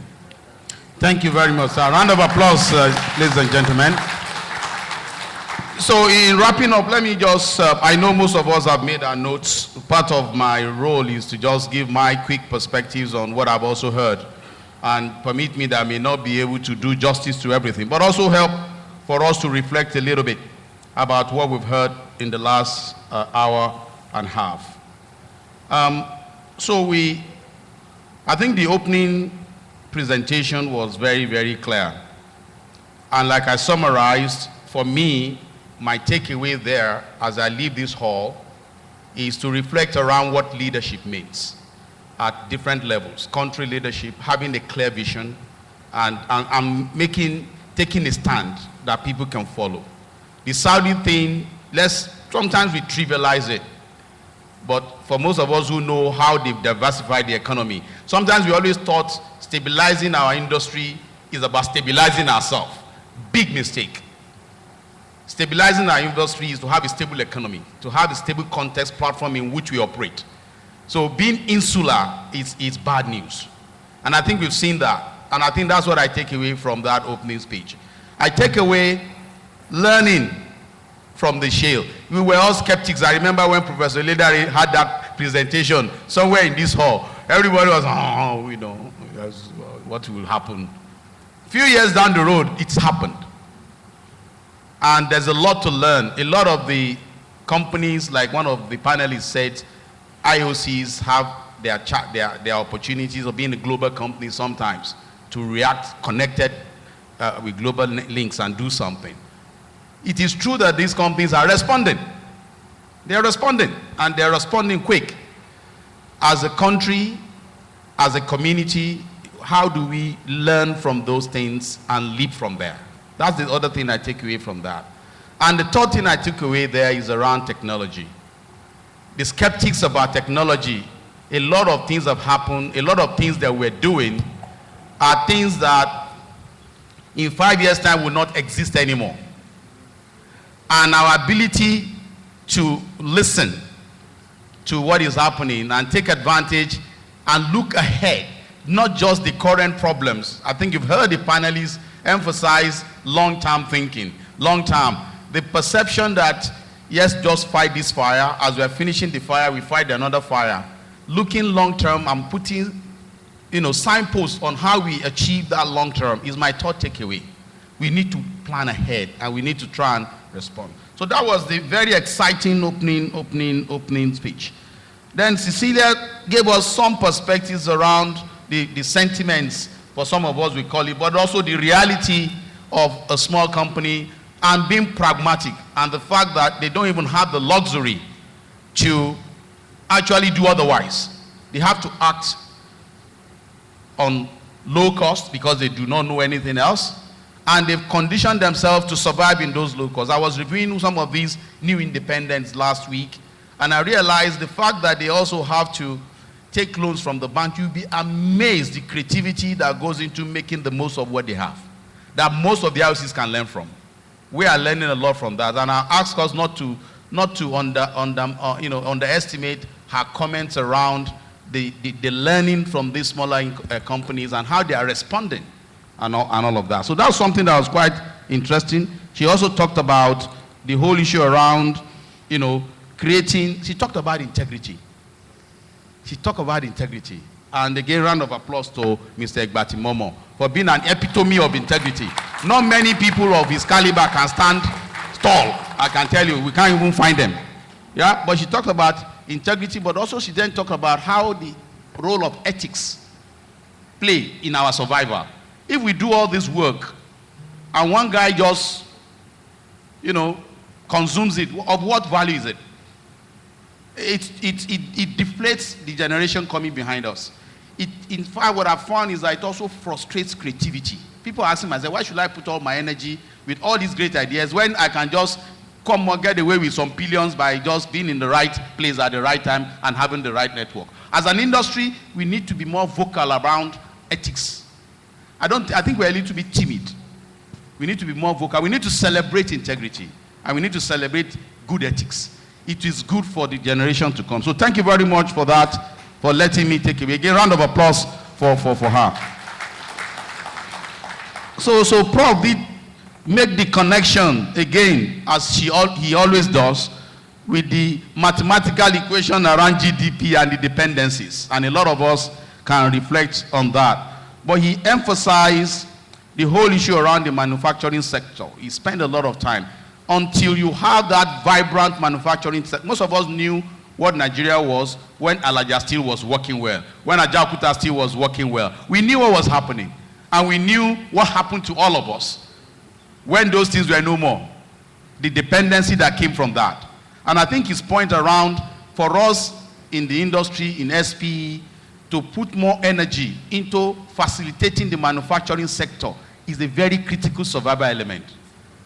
Thank you very much, sir. A round of applause, ladies and gentlemen. So in wrapping up, let me just, I know most of us have made our notes. Part of my role is to just give my quick perspectives on what I've also heard. And permit me that I may not be able to do justice to everything, but also help for us to reflect a little bit about what we've heard in the last hour and a half. I think the opening presentation was very, very clear. And like I summarized, for me, my takeaway there as I leave this hall is to reflect around what leadership means at different levels. Country leadership, having a clear vision, and taking a stand that people can follow. The Saudi thing, sometimes we trivialize it. But for most of us who know how they've diversified the economy, sometimes we always thought stabilizing our industry is about stabilizing ourselves. Big mistake. Stabilizing our industry is to have a stable economy, to have a stable context platform in which we operate. So being insular is bad news. And I think we've seen that. And I think that's what I take away from that opening speech. I take away learning from the shale. We were all skeptics. I remember when Professor Ledari had that presentation somewhere in this hall. Everybody was, what will happen? A few years down the road, it's happened. And there's a lot to learn. A lot of the companies, like one of the panelists said, IOCs have their opportunities of being a global company sometimes to react connected with global links and do something. It is true that these companies are responding. They are responding, and they are responding quick. As a country, as a community, how do we learn from those things and leap from there? That's the other thing I take away from that. And the third thing I took away there is around technology. The skeptics about technology, a lot of things have happened, a lot of things that we're doing are things that in 5 years' time will not exist anymore. And our ability to listen to what is happening and take advantage and look ahead, not just the current problems. I think you've heard the panelists emphasize long-term thinking, long-term. The perception that, yes, just fight this fire. As we're finishing the fire, we fight another fire. Looking long-term and putting, signposts on how we achieve that long-term is my third takeaway. We need to plan ahead, and we need to try and respond. So that was the very exciting opening speech. Then Cecilia gave us some perspectives around the sentiments, for some of us we call it, but also the reality of a small company and being pragmatic, and the fact that they don't even have the luxury to actually do otherwise. They have to act on low cost because they do not know anything else, and they've conditioned themselves to survive in those low costs. I was reviewing some of these new independents last week, and I realized the fact that they also have to take loans from the bank. You'll be amazed the creativity that goes into making the most of what they have, that most of the IOCs can learn from. We are learning a lot from that, and I ask us not to underestimate her comments around the learning from these smaller companies and how they are responding and all of that. So that's something that was quite interesting. She also talked about the whole issue around, creating. She talked about integrity. And again, round of applause to Mr. Egbati Momo for being an epitome of integrity. Not many people of his caliber can stand tall. I can tell you, we can't even find them. Yeah, but she talked about integrity, but also she then talked about how the role of ethics play in our survival. If we do all this work and one guy just, consumes it, of what value is it? It deflates the generation coming behind us. In fact, what I found is that it also frustrates creativity. People ask me, I say, why should I put all my energy with all these great ideas when I can just come and get away with some billions by just being in the right place at the right time and having the right network? As an industry, we need to be more vocal around ethics. I think we're a little bit timid. We need to be more vocal. We need to celebrate integrity, and we need to celebrate good ethics. It is good for the generation to come. So thank you very much for that, for letting me take it. Again, round of applause for her. So Prof did make the connection again, as he always does, with the mathematical equation around GDP and the dependencies. And a lot of us can reflect on that. But he emphasized the whole issue around the manufacturing sector. He spent a lot of time. Until you have that vibrant manufacturing sector. Most of us knew what Nigeria was when Alaja Steel was working well, when Ajaokuta Steel was working well. We knew what was happening. And we knew what happened to all of us when those things were no more. The dependency that came from that. And I think his point around, for us in the industry, in SPE, to put more energy into facilitating the manufacturing sector is a very critical survival element.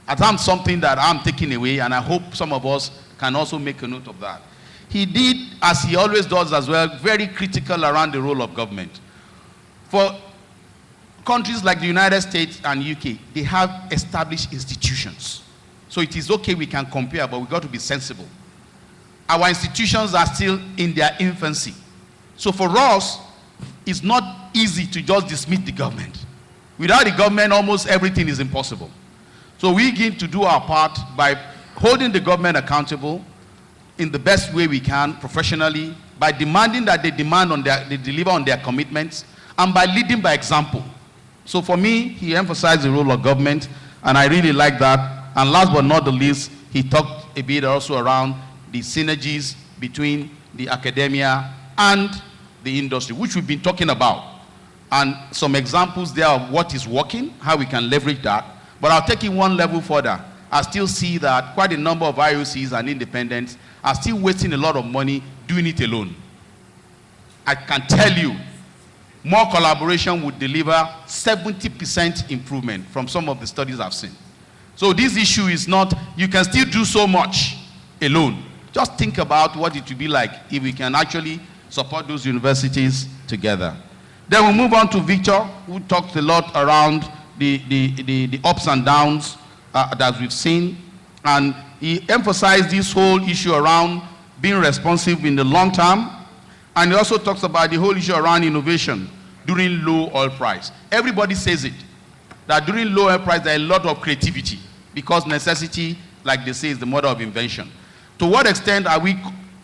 And that's something that I'm taking away, and I hope some of us can also make a note of that. He did, as he always does as well, very critical around the role of government. For countries like the United States and UK, they have established institutions. So it is okay, we can compare, but we've got to be sensible. Our institutions are still in their infancy. So for us, it's not easy to just dismiss the government. Without the government, almost everything is impossible. So we begin to do our part by holding the government accountable in the best way we can, professionally, by demanding that they deliver on their commitments, and by leading by example. So for me, he emphasized the role of government, and I really like that. And last but not the least, he talked a bit also around the synergies between the academia and the industry, which we've been talking about. And some examples there of what is working, how we can leverage that. But I'll take it one level further. I still see that quite a number of IOCs and independents are still wasting a lot of money doing it alone. I can tell you, more collaboration would deliver 70% improvement from some of the studies I've seen. So this issue is not, you can still do so much alone. Just think about what it would be like if we can actually support those universities together. Then we move on to Victor, who talked a lot around the ups and downs that we've seen. And he emphasized this whole issue around being responsive in the long term. And he also talks about the whole issue around innovation during low oil price. Everybody says it, that during low oil price, there is a lot of creativity, because necessity, like they say, is the mother of invention. To what extent are we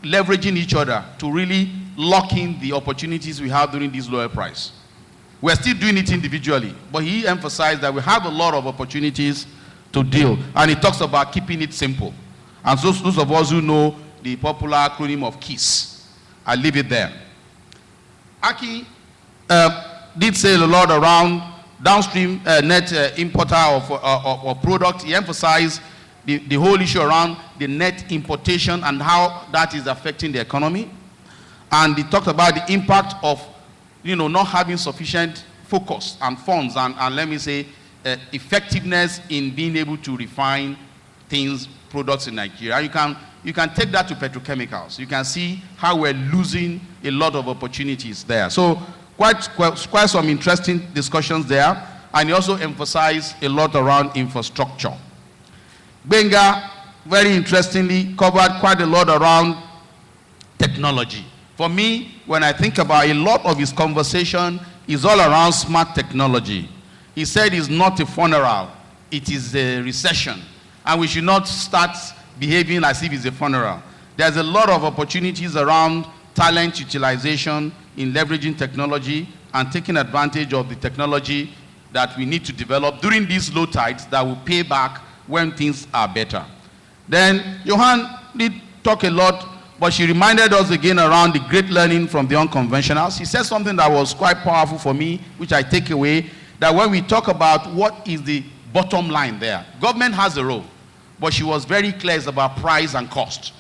leveraging each other to really lock in the opportunities we have during this low oil price? We're still doing it individually, but he emphasized that we have a lot of opportunities to deal. And he talks about keeping it simple. And so those of us who know the popular acronym of KISS, I'll leave it there. Aki did say a lot around downstream net importer of product. He emphasized the whole issue around the net importation and how that is affecting the economy. And he talked about the impact of not having sufficient focus and funds and let me say effectiveness in being able to refine products in Nigeria. You can take that to petrochemicals. You can see how we're losing a lot of opportunities there. So quite some interesting discussions there. And he also emphasized a lot around infrastructure. Benga, very interestingly, covered quite a lot around technology. For me, when I think about a lot of his conversation, is all around smart technology. He said it's not a funeral, it is a recession. And we should not start behaving as if it's a funeral. There's a lot of opportunities around talent utilization in leveraging technology and taking advantage of the technology that we need to develop during these low tides that will pay back when things are better. Then Johan did talk a lot but she reminded us again around the great learning from the unconventional. She said something that was quite powerful for me, which I take away, that when we talk about what is the bottom line there, government has a role, but she was very clear about price and cost.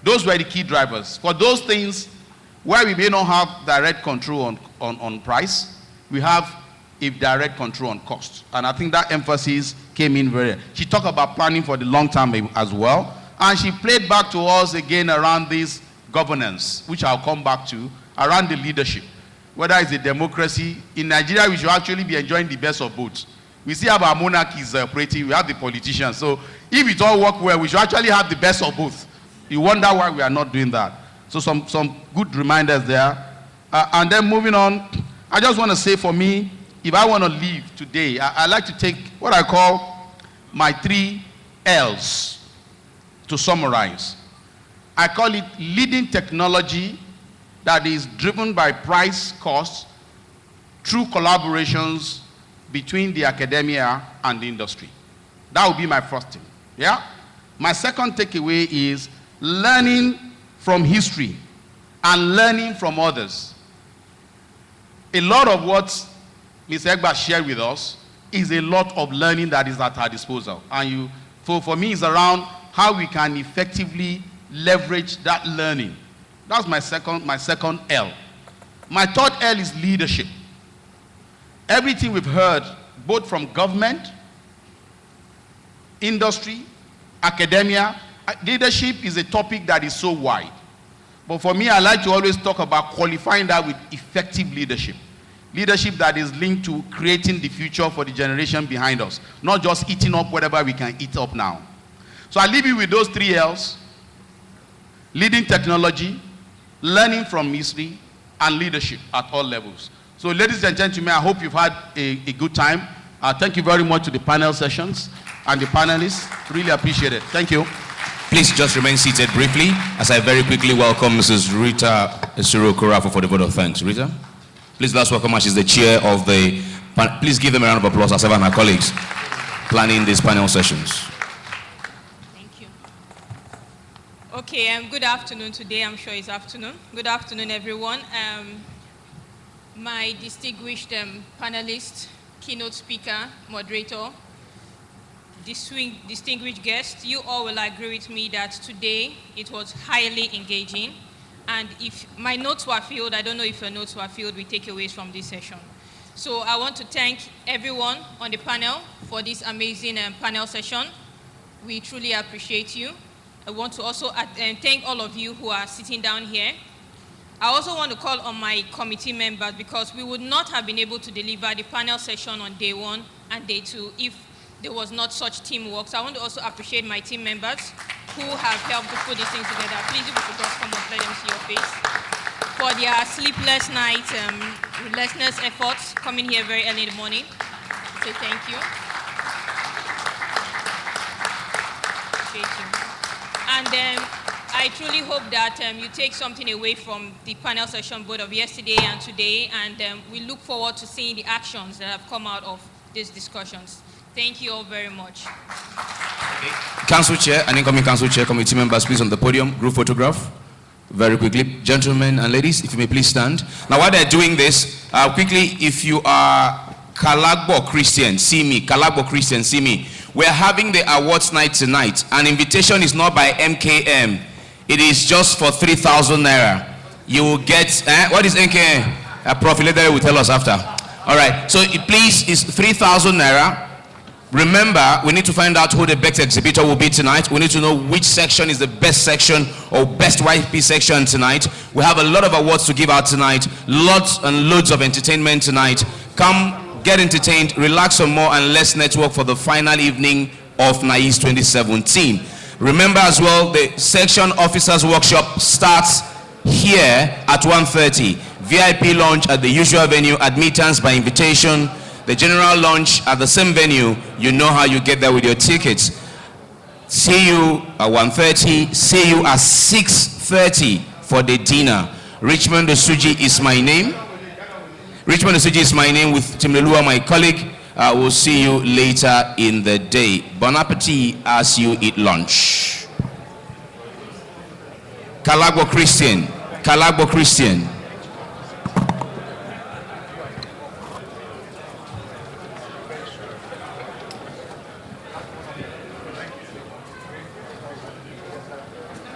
Those were the key drivers. For those things where we may not have direct control on price, we have a direct control on cost. And I think that emphasis came in very. She talked about planning for the long term as well. And she played back to us again around this governance, which I'll come back to, around the leadership. Whether it's a democracy, in Nigeria we should actually be enjoying the best of both. We see how our monarchies operating, we have the politicians. So if it all work well, we should actually have the best of both. You wonder why we are not doing that. So some good reminders there. And then moving on, I just want to say for me, if I want to leave today, I like to take what I call my 3 L's to summarize. I call it leading technology that is driven by price cost through collaborations between the academia and the industry. That would be my first thing. Yeah? My second takeaway is learning from history and learning from others. A lot of what Ms. Egba shared with us is a lot of learning that is at our disposal. And for me, it's around how we can effectively leverage that learning. That's my second L. My third L is leadership. Everything we've heard, both from government, industry, academia, leadership is a topic that is so wide. But for me, I like to always talk about qualifying that with effective leadership. Leadership that is linked to creating the future for the generation behind us, not just eating up whatever we can eat up now. So I leave you with those 3 L's: leading technology, learning from history, and leadership at all levels. So ladies and gentlemen, I hope you've had a good time. Thank you very much to the panel sessions and the panelists. Really appreciate it. Thank you. Please just remain seated briefly as I very quickly welcome Mrs. Rita Sirokura for the vote of thanks. Rita, please let's welcome her. She's the chair of the panel. Please give them a round of applause as ever my colleagues planning these panel sessions. Okay, good afternoon today. I'm sure it's afternoon. Good afternoon, everyone. My distinguished panelist, keynote speaker, moderator, distinguished guests, you all will agree with me that today it was highly engaging. And if my notes were filled, I don't know if your notes were filled with takeaways from this session. So I want to thank everyone on the panel for this amazing panel session. We truly appreciate you. I want to also thank all of you who are sitting down here. I also want to call on my committee members because we would not have been able to deliver the panel session on day 1 and day 2 if there was not such teamwork. So I want to also appreciate my team members who have helped to put this thing together. Please, if you could just come up, let them see your face. For their sleepless night, relentless efforts, coming here very early in the morning. Say thank you. Appreciate you. And I truly hope that you take something away from the panel session both of yesterday and today, and we look forward to seeing the actions that have come out of these discussions. Thank you all very much. Council Chair and incoming Council Chair, committee members, please on the podium, group photograph. Very quickly, gentlemen and ladies, if you may please stand. Now while they're doing this, quickly, if you are Kalagbo Christian, see me. Kalagbo Christian, see me. We're having the awards night tonight. An invitation is not by MKM. It is just for 3,000 naira. You will get, what is MKM? A Prof. Leader will tell us after. All right, so please, it's 3,000 naira. Remember, we need to find out who the best exhibitor will be tonight. We need to know which section is the best section or best YP section tonight. We have a lot of awards to give out tonight. Lots and loads of entertainment tonight. Come, get entertained, relax some more, and let's network for the final evening of NAIS 2017. Remember as well, the section officers workshop starts here at 1:30. VIP launch at the usual venue, admittance by invitation. The general launch at the same venue. You know how you get there with your tickets. See you at 1:30. See you at 6:30 for the dinner. Richmond Osuji is my name. Richmond Osuji is my name with Timlelua, my colleague. We'll see you later in the day. Bon appetit as you eat lunch. Kalagbo Christian. Kalagbo Christian.